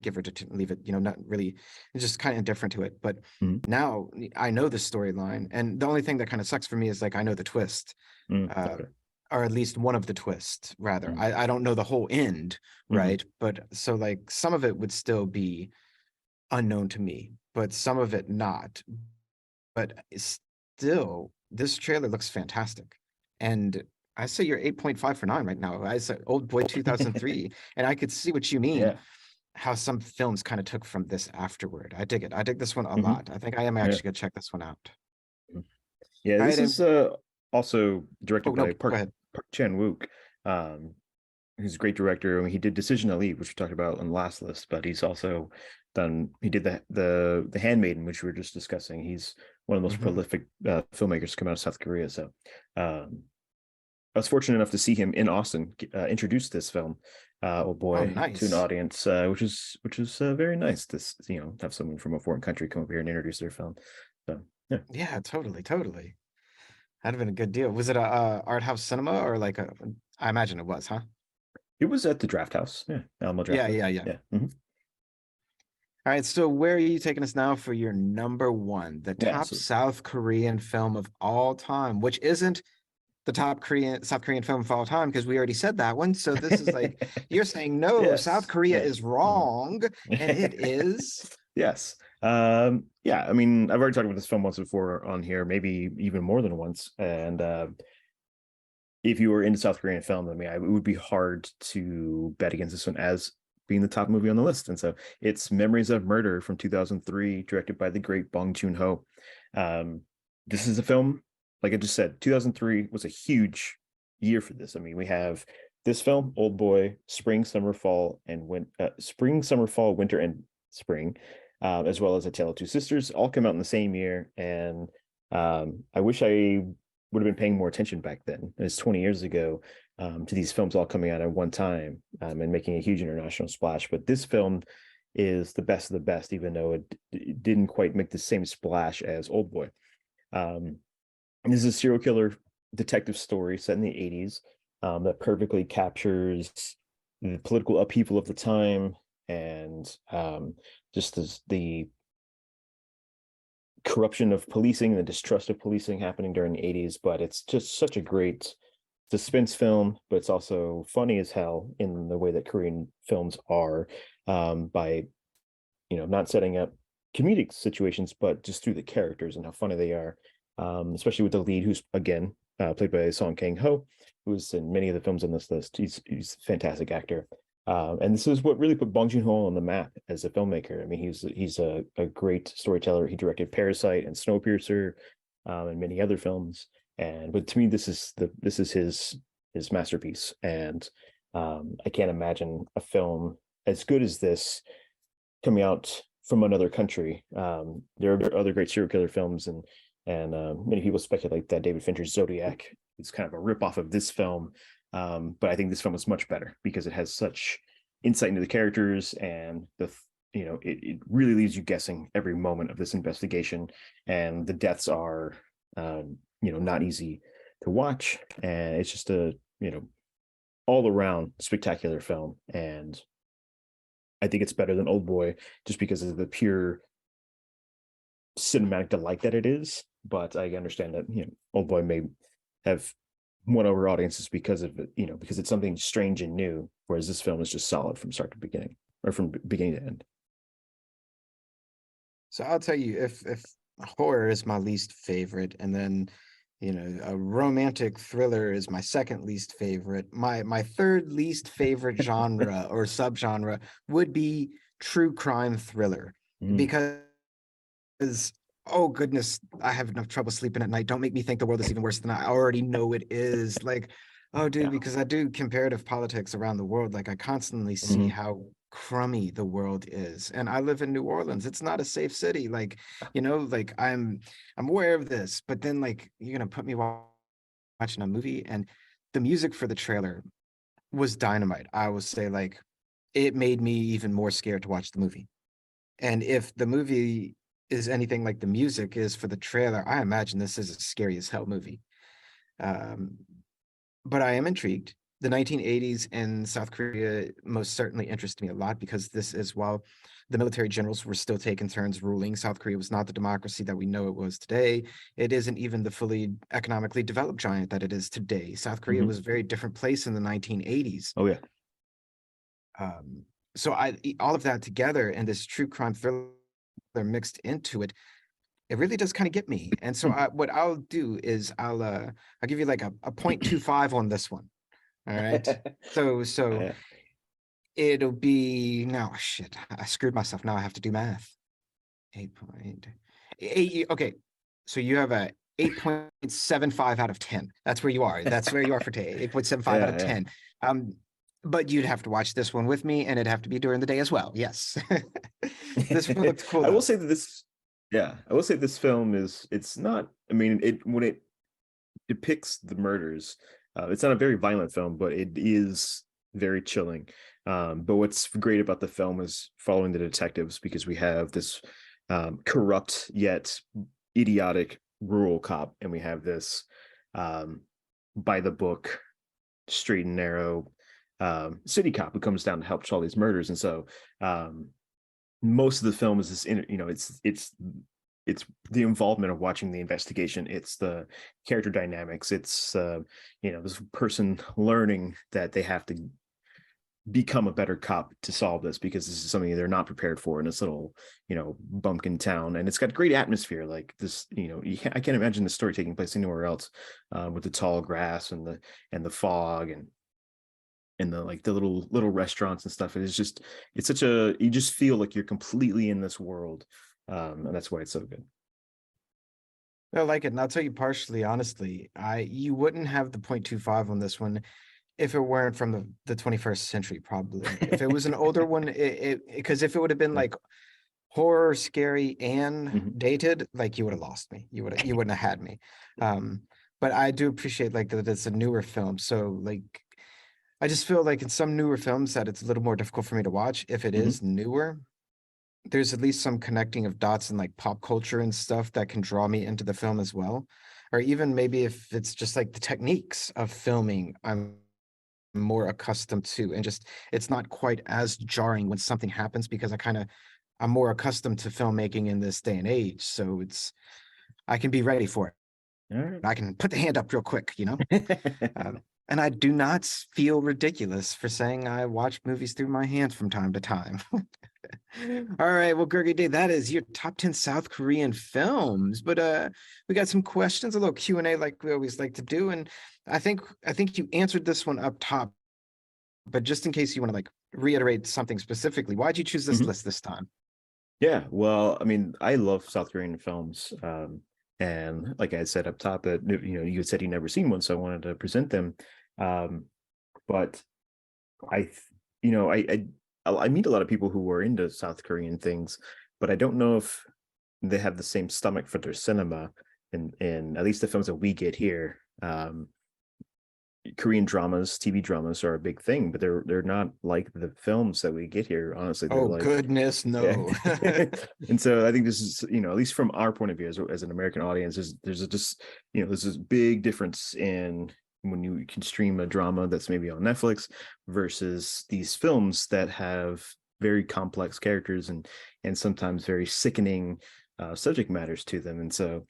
give her to leave it, not really, just kind of indifferent to it. But Mhm. now I know the storyline, and the only thing that kind of sucks for me is like I know the twist. Mhm. Uh, Okay. or at least one of the twists, rather. Mm. I don't know the whole end, Mhm. right? But so like some of it would still be unknown to me, but some of it not. But still, this trailer looks fantastic. And I say you're 8.5 for 9 right now. I said Old Boy 2003, and I could see what you mean, Yeah. how some films kind of took from this afterward. I dig it. I dig this one a Mhm. lot. I think I am Yeah. actually gonna check this one out. Mhm. Yeah, All right, this and is oh also directed no, by go ahead. Park Chan-wook. Um, he's a great director. I mean, he did Decision to Leave, which we talked about on the last list, but he's also he did the Handmaiden, which we were just discussing. He's one of the most Mhm. prolific filmmakers to come out of South Korea. So um, I was fortunate enough to see him in Austin introduce this film, oh Oh, boy, to an nice. audience, which is very nice to have someone from a foreign country come over here and introduce their film. So yeah, Yeah, totally, totally. That'd have been a good deal. Was it a, art house cinema or like a? I imagine it was, huh? it was at the Draft House, yeah, Alamo Draft Yeah, House, yeah, yeah. yeah. Mhm. All right, so where are you taking us now for your number one, the Yeah. top So South Korean film of all time, which isn't the top South Korean film of all time because we already said that one. So this is like you're saying no, South yes, Korea yeah. is Mhm. wrong, and it is. Yes. Yeah, I mean, I've already talked about this film once before on here, maybe even more than once. And if you were into South Korean film, I mean, it would be hard to bet against this one as being the top movie on the list. And so it's Memories of Murder from 2003, directed by the great Bong Joon-ho. Um, this is a film, like I just said, 2003 was a huge year for this. I mean, we have this film, Old Boy, Spring, Summer, Fall, Spring, Summer, Fall, Winter, and Spring, as well as A Tale of Two Sisters, all come out in the same year. And I wish I would have been paying more attention back then. It was 20 years ago, to these films all coming out at one time, and making a huge international splash. But this film is the best of the best, even though it didn't quite make the same splash as Old Boy. Um, this is a serial killer detective story set in the 80s, that perfectly captures the political upheaval of the time, and just as the corruption of policing, the distrust of policing happening during the 80s. But it's just such a great suspense film, but it's also funny as hell in the way that Korean films are, by not setting up comedic situations, but just through the characters and how funny they are. Especially with the lead, who's again played by Song Kang Ho, who's in many of the films on this list. He's a fantastic actor. And this is what really put Bong Joon-ho on the map as a filmmaker. I mean, he's a great storyteller. He directed Parasite and Snowpiercer, and many other films. But to me, this is his masterpiece. And I can't imagine a film as good as this coming out from another country. There are other great serial killer films, and many people speculate that David Fincher's Zodiac is kind of a ripoff of this film. But I think this film is much better because it has such insight into the characters, and it really leaves you guessing every moment of this investigation. And the deaths are not easy to watch, and it's just a all around spectacular film. And I think it's better than Old Boy just because of the pure cinematic delight that it is. But I understand that Old Boy may have won over audiences because of it, because it's something strange and new, whereas this film is just solid from start to beginning, or from beginning to end. So I'll tell you, if horror is my least favorite, and then a romantic thriller is my second least favorite, my third least favorite genre or subgenre would be true crime thriller Mm, because oh goodness, I have enough trouble sleeping at night. Don't make me think the world is even worse than I already know it is. Like, oh dude, yeah. because I do comparative politics around the world. Like I constantly see Hmm. how crummy the world is. And I live in New Orleans. It's not a safe city. Like, like I'm aware of this, but then like you're gonna put me watching a movie and the music for the trailer was dynamite. I would say like it made me even more scared to watch the movie. And if the movie is anything like the music is for the trailer, I imagine this is a scary as hell movie. Um, but I am intrigued. the 1980s in South Korea most certainly interested me a lot, because this is while the military generals were still taking turns ruling, South Korea was not the democracy that we know it was today. It isn't even the fully economically developed giant that it is today. South Korea Hmm. was a very different place in the 1980s. Oh yeah. Um, so all of that together and this true crime thriller mixed into it, it really does kind of get me. And so what I'll do is I'll give you like a 0.25 on this one. All right. So Yeah. it'll be no shit. I screwed myself. Now I have to do math. 8.8. Okay. So you have a 8.75 out of 10. That's where you are. That's where you are for today. 8.75 out of Yeah. 10. Um, but you'd have to watch this one with me, and it'd have to be during the day as well. Yes. This one looks cool I will though. say that this, yeah, I will say this film is, it's not, I mean, it, when it depicts the murders, it's not a very violent film, but it is very chilling. But what's great about the film is following the detectives, because we have this corrupt yet idiotic rural cop, and we have this um, by the book, straight and narrow city cop who comes down to help solve these murders. And so um, most of the film is this, it's the involvement of watching the investigation. It's the character dynamics. It's this person learning that they have to become a better cop to solve this, because this is something they're not prepared for in this little bumpkin town. And it's got great atmosphere, like this, I can't imagine the story taking place anywhere else, with the tall grass and the fog and the like the little restaurants and stuff. It's such a, you just feel like you're completely in this world, and that's why it's so good. I like it. And I'll tell you partially, honestly, you wouldn't have the 0.25 on this one if it weren't from the 21st century, probably. If it was an older one, because if it would have been Yeah. like horror, scary, and Mhm. dated, like you would have lost me. You wouldn't have had me. Um, but I do appreciate like that it's a newer film. So like I just feel like in some newer films that it's a little more difficult for me to watch. If it Mhm. is newer, there's at least some connecting of dots and like pop culture and stuff that can draw me into the film as well. Or even maybe if it's just like the techniques of filming, I'm more accustomed to, and just it's not quite as jarring when something happens, because I'm more accustomed to filmmaking in this day and age. So I can be ready for it. All I can put the hand up real quick, right. and I do not feel ridiculous for saying I watch movies through my hands from time to time. All right, well, Gregory Day, that is your top 10 South Korean films. But we got some questions, a little Q&A like we always like to do. And I think you answered this one up top, but just in case you want to like reiterate something specifically, why'd you choose this Mhm. list this time? Yeah, well, I mean, I love South Korean films, and like I said up top, that you had said you never seen one, so I wanted to present them. Um, but I, I meet a lot of people who are into South Korean things, but I don't know if they have the same stomach for their cinema, in at least the films that we get here. Korean dramas, TV dramas are a big thing, but they're not like the films that we get here. Honestly, they're Oh, like, goodness, yeah. no. And so I think this is, at least from our point of view as an American audience, there's this big difference in when you can stream a drama that's maybe on Netflix versus these films that have very complex characters and sometimes very sickening subject matters to them. And so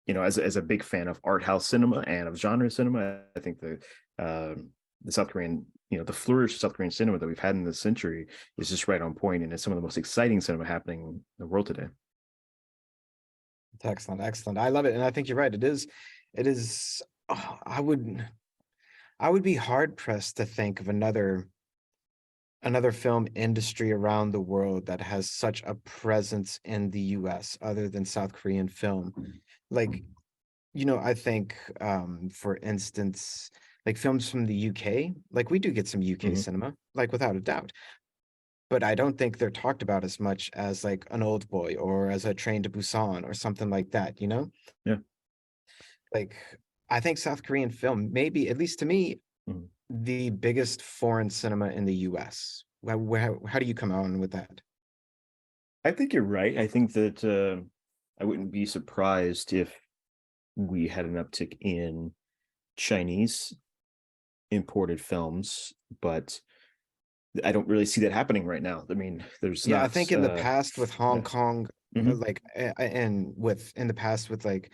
as a big fan of art house cinema and of genre cinema, I think the South Korean, the flourish of South Korean cinema that we've had in this century is just right on point, and it's some of the most exciting cinema happening in the world today. It's excellent, excellent. I love it. And I think you're right. It is, oh, I would be hard pressed to think of another film industry around the world that has such a presence in the US other than South Korean film. Like, I think for instance, like films from the UK, like we do get some UK Mhm. cinema, like without a doubt. But I don't think they're talked about as much as like an Old Boy or as a Train to Busan or something like that? Yeah. Like I think South Korean film, maybe at least to me, Mhm. the biggest foreign cinema in the US. How do you come on with that? I think you're right. I think that I wouldn't be surprised if we had an uptick in Chinese imported films, but I don't really see that happening right now. I mean, there's Yeah, I not think in the past with Hong yeah. Kong, Hmm. and with in the past with like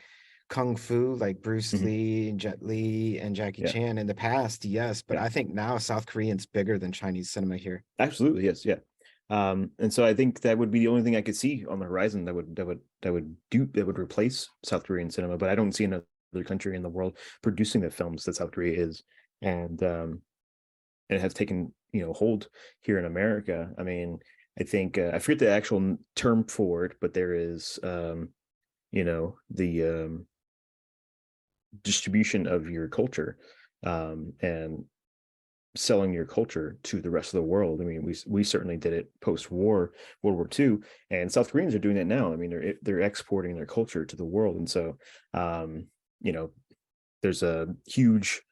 Kung Fu, like Bruce Hmm. Lee, Jet Li, and Jackie Yeah, Chan in the past, yes, but yeah, I think now South Korean's bigger than Chinese cinema here. absolutely, yes, yeah. And so I think that would be the only thing I could see on the horizon that would replace South Korean cinema. But I don't see another country in the world producing the films that South Korea is, and it has taken hold here in America. I mean, I think I forget the actual term for it, but there is the distribution of your culture, and selling your culture to the rest of the world. I mean, we certainly did it post-war, World War II, and South Koreans are doing that now. I mean, they're exporting their culture to the world, and so um, you know, there's a huge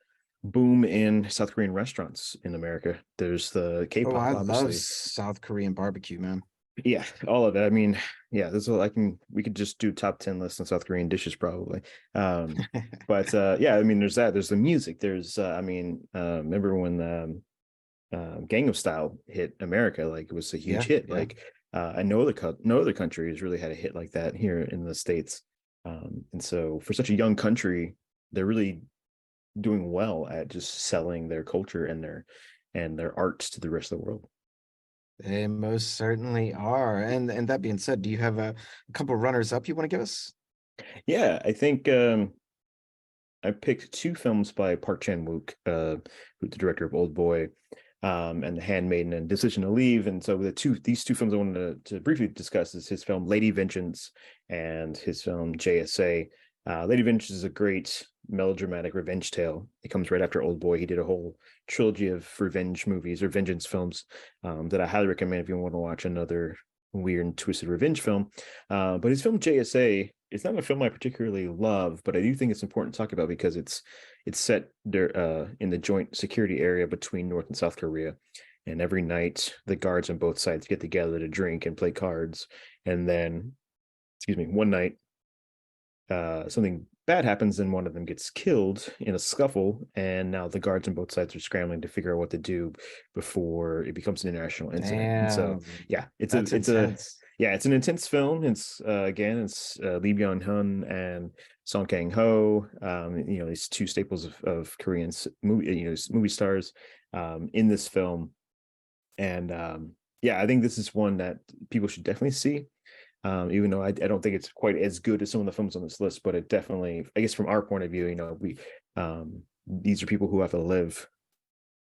boom in South Korean restaurants in America. There's the Oh, I K-pop, love obviously. South Korean barbecue, man. Yeah, all of it. I mean, yeah, this is we could just do top 10 lists on South Korean dishes probably. But yeah, I mean, there's that. There's the music. There's remember when Gangnam Style hit America? Like it was a huge Yeah, hit. yeah. Like I know no other country has really had a hit like that here in the States. And so for such a young country, they're really doing well at just selling their culture and their arts to the rest of the world. They most certainly are. And that being said, do you have a couple runners up you want to give us? Yeah, I think I picked two films by Park Chan-wook, who's the director of Old Boy, and The Handmaiden and Decision to Leave. And so these two films I wanted to briefly discuss is his film Lady Vengeance and his film JSA. Lady Vengeance is a great melodramatic revenge tale. It comes right after Old Boy. He did a whole trilogy of revenge movies or vengeance films that I highly recommend if you want to watch another weird and twisted revenge film. But his film JSA, it's not a film I particularly love, but I do think it's important to talk about because it's set there in the joint security area between North and South Korea. And every night the guards on both sides get together to drink and play cards. And then, excuse me, one night something bad happens and one of them gets killed in a scuffle, and now the guards on both sides are scrambling to figure out what to do before it becomes an international incident. And so Damn, yeah, that's it's a intense. yeah, it's an intense film. It's again, it's Lee Byung-hun and Song Kang-ho, these two staples of Korean movie stars in this film. And yeah, I think this is one that people should definitely see, even though I don't think it's quite as good as some of the films on this list, but it definitely, I guess, from our point of view, these are people who have to live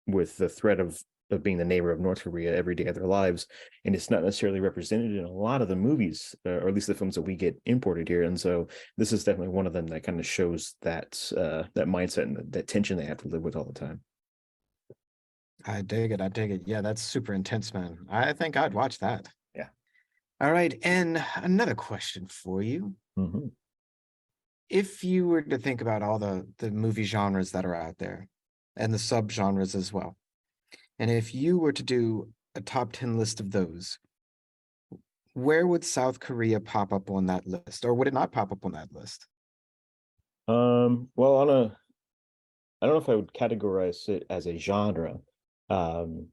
with the threat of being the neighbor of North Korea every day of their lives, and it's not necessarily represented in a lot of the movies, or at least the films that we get imported here. And so this is definitely one of them that kind of shows that mindset and that tension they have to live with all the time. I dig it. I dig it. Yeah, that's super intense, man. I think I'd watch that. Yeah. All right, and another question for you. Mm-hmm. If you were to think about all the movie genres that are out there and the subgenres as well, and if you were to do a top 10 list of those, where would South Korea pop up on that list? Or would it not pop up on that list? Well, I don't know if I would categorize it as a genre. Um,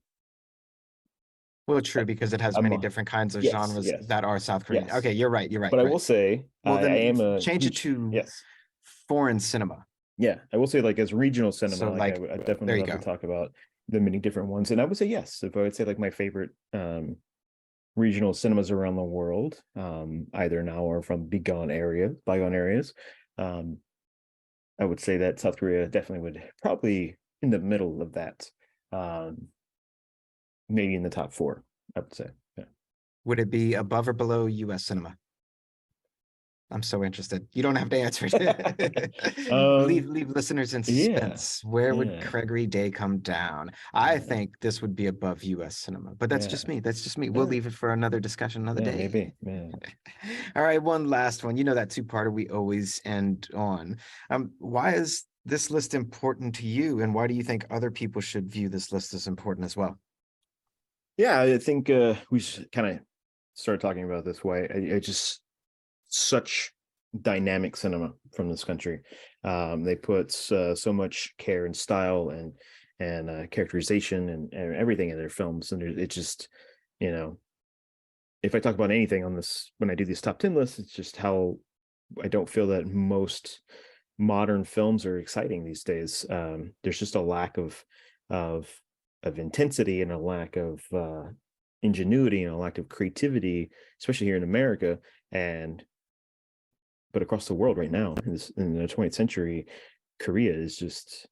Well, true, because it has I'm many a, different kinds of yes, genres yes, that are South Korean. yes. Okay, you're right. You're right. But I will Right. say Well, I then am a change it huge, to yes, foreign cinema. yeah. I will say like as regional cinema, So, like like, I definitely there you love to go. talk about the many different ones. And I would say yes, if I would say like my favorite regional cinemas around the world, either now or from bygone areas. Um, I would say that South Korea definitely would probably in the middle of that. Um, maybe in the top four, I would say. Yeah. Would it be above or below US cinema? I'm so interested. You don't have to answer it. um, Leave listeners in yeah, suspense. Where would yeah, Gregory Day come down? I yeah, think this would be above US cinema, but that's just yeah, me. That's just me. We'll yeah, leave it for another discussion another yeah, day. maybe, yeah. All right, one last one. You know that two-parter we always end on. Why is this list important to you, and why do you think other people should view this list as important as well? Yeah, I think we kind of started talking about this way. I just such dynamic cinema from this country. They put so much care and style and and characterization and everything in their films. And it just, you know, if I talk about anything on this when I do these top 10 lists, it's just how I don't feel that most modern films are exciting these days. There's just a lack of intensity and a lack of ingenuity and a lack of creativity, especially here in America, and but across the world right now in the 20th century. Korea is just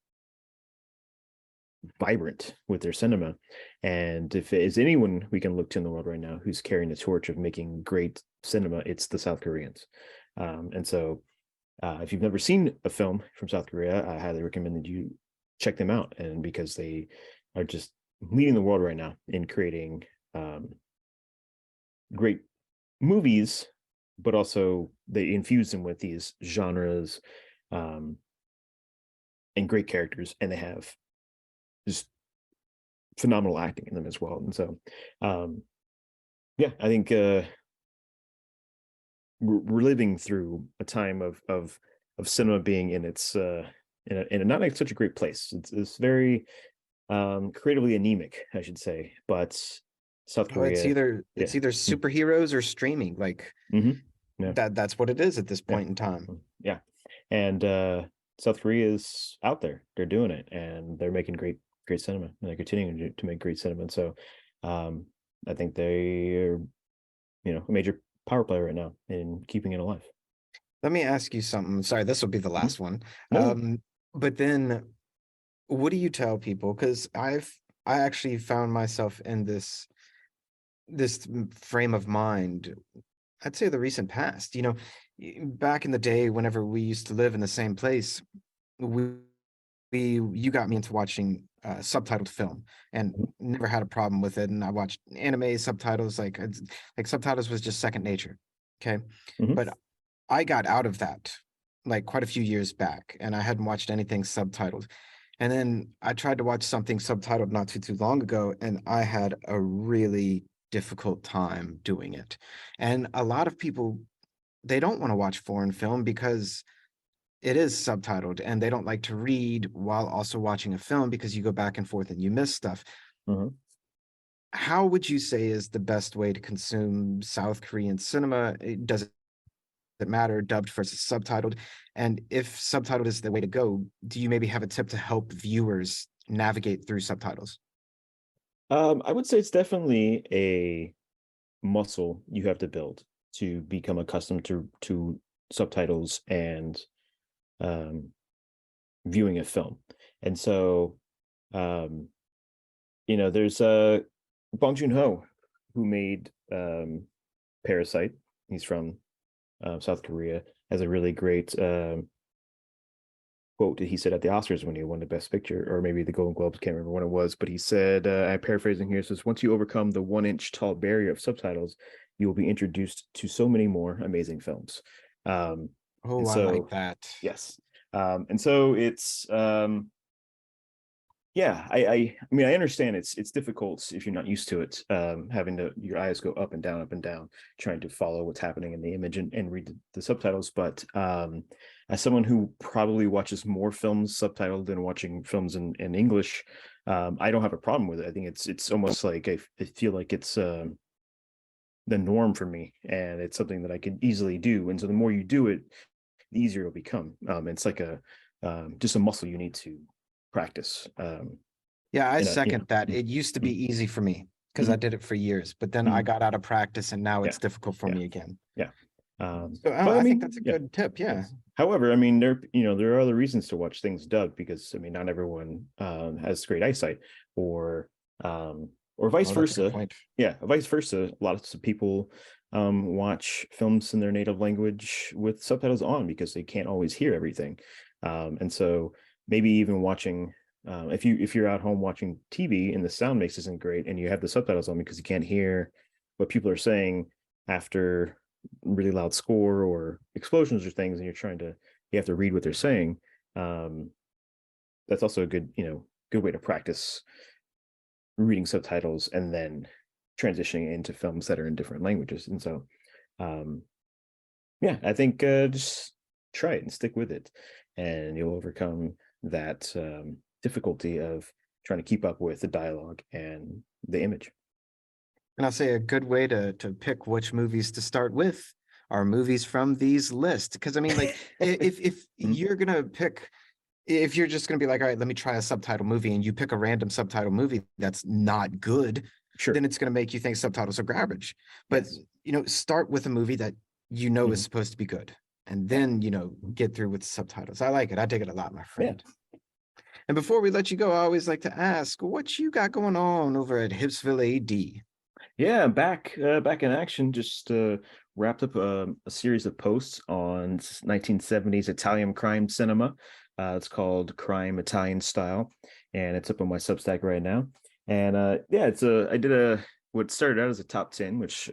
vibrant with their cinema, and if there's anyone we can look to in the world right now who's carrying the torch of making great cinema, it's the South Koreans. And so if you've never seen a film from South Korea, I highly recommend that you check them out, and because they are just leading the world right now in creating great movies, but also they infuse them with these genres and great characters, and they have just phenomenal acting in them as well. And so yeah, I think we're living through a time of cinema being in its in a not like such a great place. It's very creatively anemic, I should say. But South Oh, it's Korea, either yeah. superheroes or streaming. Like Yeah, that's what it is at this yeah, point in time. yeah. And South Korea is out there. They're doing it, and they're making great cinema, and they're continuing to make great cinema. And so I think they are, a major power player right now in keeping it alive. Let me ask you something. Sorry, this will be the Mhm. last one. No. But then what do you tell people? Because I actually found myself in this frame of mind, I'd say the recent past. Back in the day, whenever we used to live in the same place, we you got me into watching subtitled film and never had a problem with it. And I watched anime subtitles, like subtitles was just second nature. Okay. Mhm. But I got out of that like quite a few years back, and I hadn't watched anything subtitled. And then I tried to watch something subtitled not too long ago, and I had a really difficult time doing it. And a lot of people, they don't want to watch foreign film because it is subtitled, and they don't like to read while also watching a film because you go back and forth and you miss stuff. Mhm. How would you say is the best way to consume South Korean cinema? Does it matter, dubbed versus subtitled? And if subtitled is the way to go, do you maybe have a tip to help viewers navigate through subtitles? I would say it's definitely a muscle you have to build to become accustomed to subtitles and um, viewing a film. And so, um, there's Bong Joon-ho, who made Parasite. He's from South Korea. Has a really great quote that he said at the Oscars when he won the Best Picture, or maybe the Golden Globes, can't remember when it was, but he said, I'm paraphrasing here, says, once you overcome the 1 inch tall barrier of subtitles, you will be introduced to so many more amazing films. Oh, And I like so, that. yes. And so it's, yeah, I mean, I understand it's difficult if you're not used to it, having your eyes go up and down, trying to follow what's happening in the image and read the subtitles. But as someone who probably watches more films subtitled than watching films in English, I don't have a problem with it. I think it's almost like I feel like it's the norm for me, and it's something that I can easily do. And so the more you do it, the easier it'll become. It's like a just a muscle you need to practice. Yeah, I In a second that. mm, It used to mm, be easy for me because I mhm, did it for years, but then I mhm. got out of practice and now Yeah, it's difficult for yeah, me again. yeah. So But I I think that's mean, a yeah, good tip. Yeah. yes. However, I mean, there are other reasons to watch things dubbed, because I mean, not everyone has great eyesight, or vice Oh, that's a good versa. point. Yeah, vice versa. Lots of people watch films in their native language with subtitles on because they can't always hear everything. And so maybe even watching if you're at home watching TV and the sound mix isn't great, and you have the subtitles on because you can't hear what people are saying after really loud score or explosions or things, and you have to read what they're saying. um that's also a good way to practice reading subtitles and then transitioning into films that are in different languages. And so um yeah, I think just try it and stick with it, and you'll overcome that difficulty of trying to keep up with the dialogue and the image. And I'll say a good way to pick which movies to start with are movies from these lists. Because I mean, like, if Mhm. you're gonna pick, if you're just gonna be like, all right, let me try a subtitle movie, and you pick a random subtitle movie that's not good, Sure. then it's gonna make you think subtitles are garbage. But Yes. start with a movie that you know is Mhm. supposed to be good, and Yeah. then get through with the subtitles. I like it. I dig it a lot, my Yeah. friend. And before we let you go, I always like to ask, what you got going on over at HipsvilleAD? Yeah, back in action. Just wrapped up a series of posts on 1970s Italian crime cinema. It's called Crime Italian Style, and it's up on my Substack right now. And yeah, it's I did what started out as a top 10, which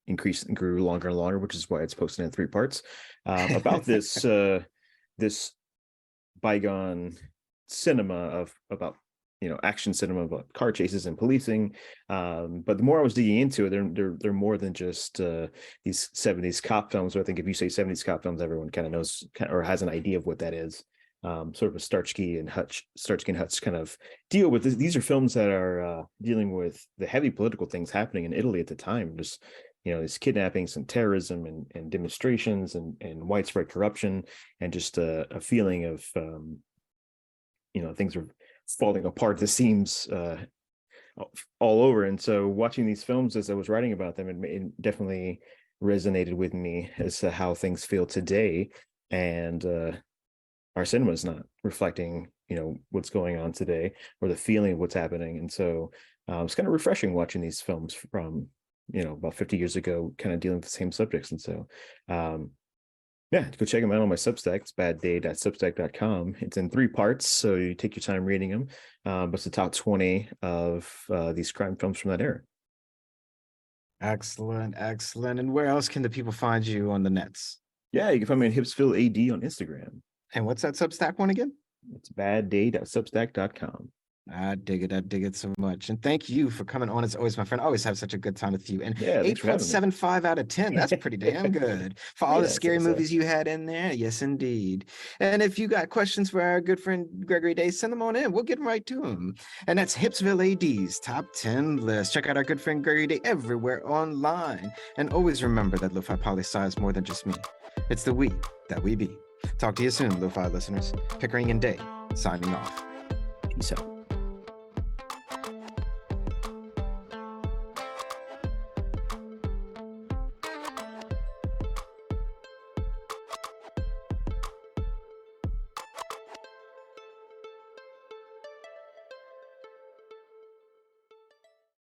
increased and grew longer and longer, which is why it's posted in 3 parts about this bygone cinema of about action cinema about car chases and policing. But the more I was digging into it, they're more than just these 70s cop films. So I think if you say 70s cop films, everyone kind of knows or has an idea of what that is. Sort of a Starsky and Hutch kind of deal with this. These are films that are dealing with the heavy political things happening in Italy at the time. Just these kidnappings and terrorism and demonstrations and widespread corruption, and just a feeling of things are falling apart at the seams all over. And so watching these films as I was writing about them, it definitely resonated with me as to how things feel today. And our cinema is not reflecting what's going on today or the feeling of what's happening. And so it's kind of refreshing watching these films from about 50 years ago, kind of dealing with the same subjects. And so yeah, go check them out on my Substack. It's badday.substack.com. It's in 3 parts, so you take your time reading them. But it's the top 20 of these crime films from that era. Excellent, excellent. And where else can the people find you on the nets? Yeah, you can find me at HipsvilleAD on Instagram. And what's that Substack one again? It's badday.substack.com. I dig it so much. And thank you for coming on as always, my friend. I always have such a good time with you. And Yeah, thanks for having me. 8.75 out of 10. That's pretty damn good. For all the Yeah, scary so. movies you had in there. Yes, indeed. And if you got questions for our good friend Gregory Day, send them on in. We'll get them right to him. And that's HipsvilleAD's top 10 list. Check out our good friend Gregory Day everywhere online. And always remember that Lofi Poli Sci is more than just me. It's the we that we be. Talk to you soon, Lo-Fi listeners. Pickering and Day, signing off. Peace out.